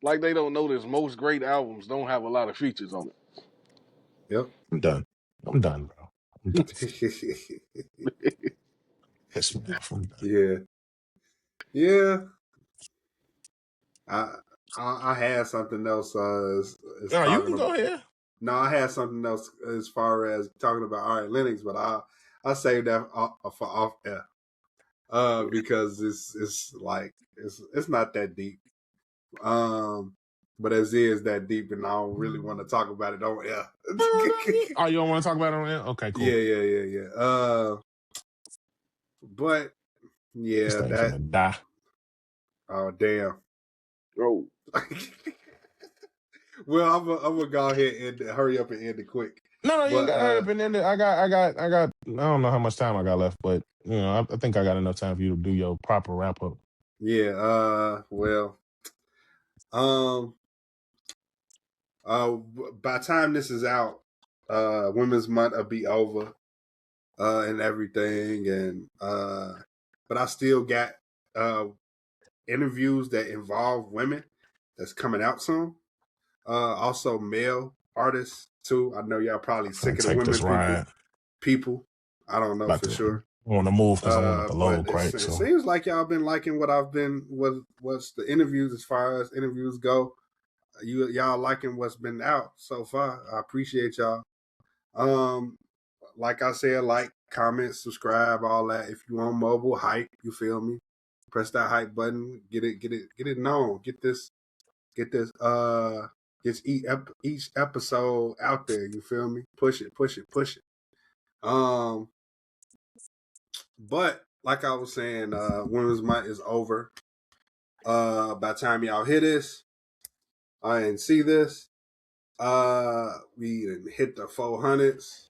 Like they don't notice. Most great albums don't have a lot of features on it. Yep. I'm done. I'm done, bro. I'm done. Piss me off. I'm done. Yeah. Yeah. I had something else. Is No, you talking can about. go ahead. No, I had something else as far as talking about all right, Linux, but I saved that for off air. Because it's like it's not that deep. But as is that deep, and I don't really want to talk about it on air. Oh, you don't want to talk about it on air? Okay, cool. Yeah. But This yeah, thing that. finna die. Oh damn. Oh, Well, I'm gonna go ahead and hurry up and end it quick. No, you ain't But got to hurry up and end it. I got. I don't know how much time I got left, but you know, I think I got enough time for you to do your proper wrap up. yeah, well, um, by the time this is out, Women's Month will be over, and everything, and but I still got interviews that involve women that's coming out soon. Also male artists too. I know y'all probably I'm finna sick of the take this women ride. people. I don't know About for to. sure. I want to move because I want the But load crack. it So seems like y'all been liking what I've been what's the interviews as far as interviews go. Y'all liking what's been out so far. I appreciate y'all. Um, like I said, like, comment, subscribe, all that. If you on mobile, hype, you feel me? Press that hype button. Get it known. Get this get each episode out there. You feel me? Push it. But like I was saying, Women's Month is over. By the time y'all hear this, and see this, we hit the 400s,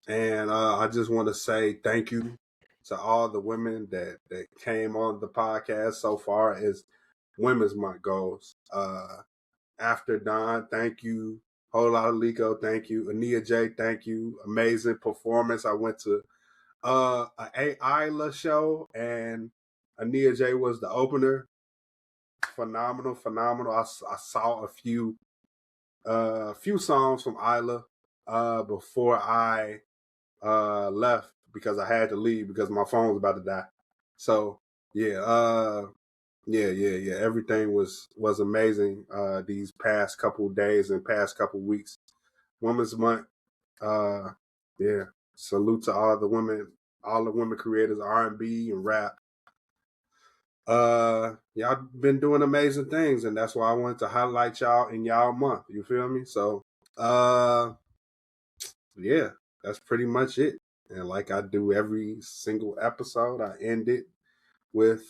and I just want to say thank you to all the women that came on the podcast so far as Women's Month goes. After Don, thank you. Whole lot of Lico, thank you. Ania J, thank you. Amazing performance. I went to a Isla show, and Ania J was the opener. Phenomenal. I saw a few songs from Isla before I left because I had to leave because my phone was about to die. So yeah, yeah. Everything was amazing these past couple days and past couple weeks. Women's Month. Yeah. Salute to all the women creators, R&B and rap. Y'all been doing amazing things, and that's why I wanted to highlight y'all in y'all month. You feel me? So yeah, that's pretty much it. And like I do every single episode, I end it with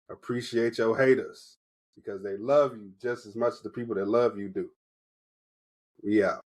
appreciate your haters because they love you just as much as the people that love you do. We out.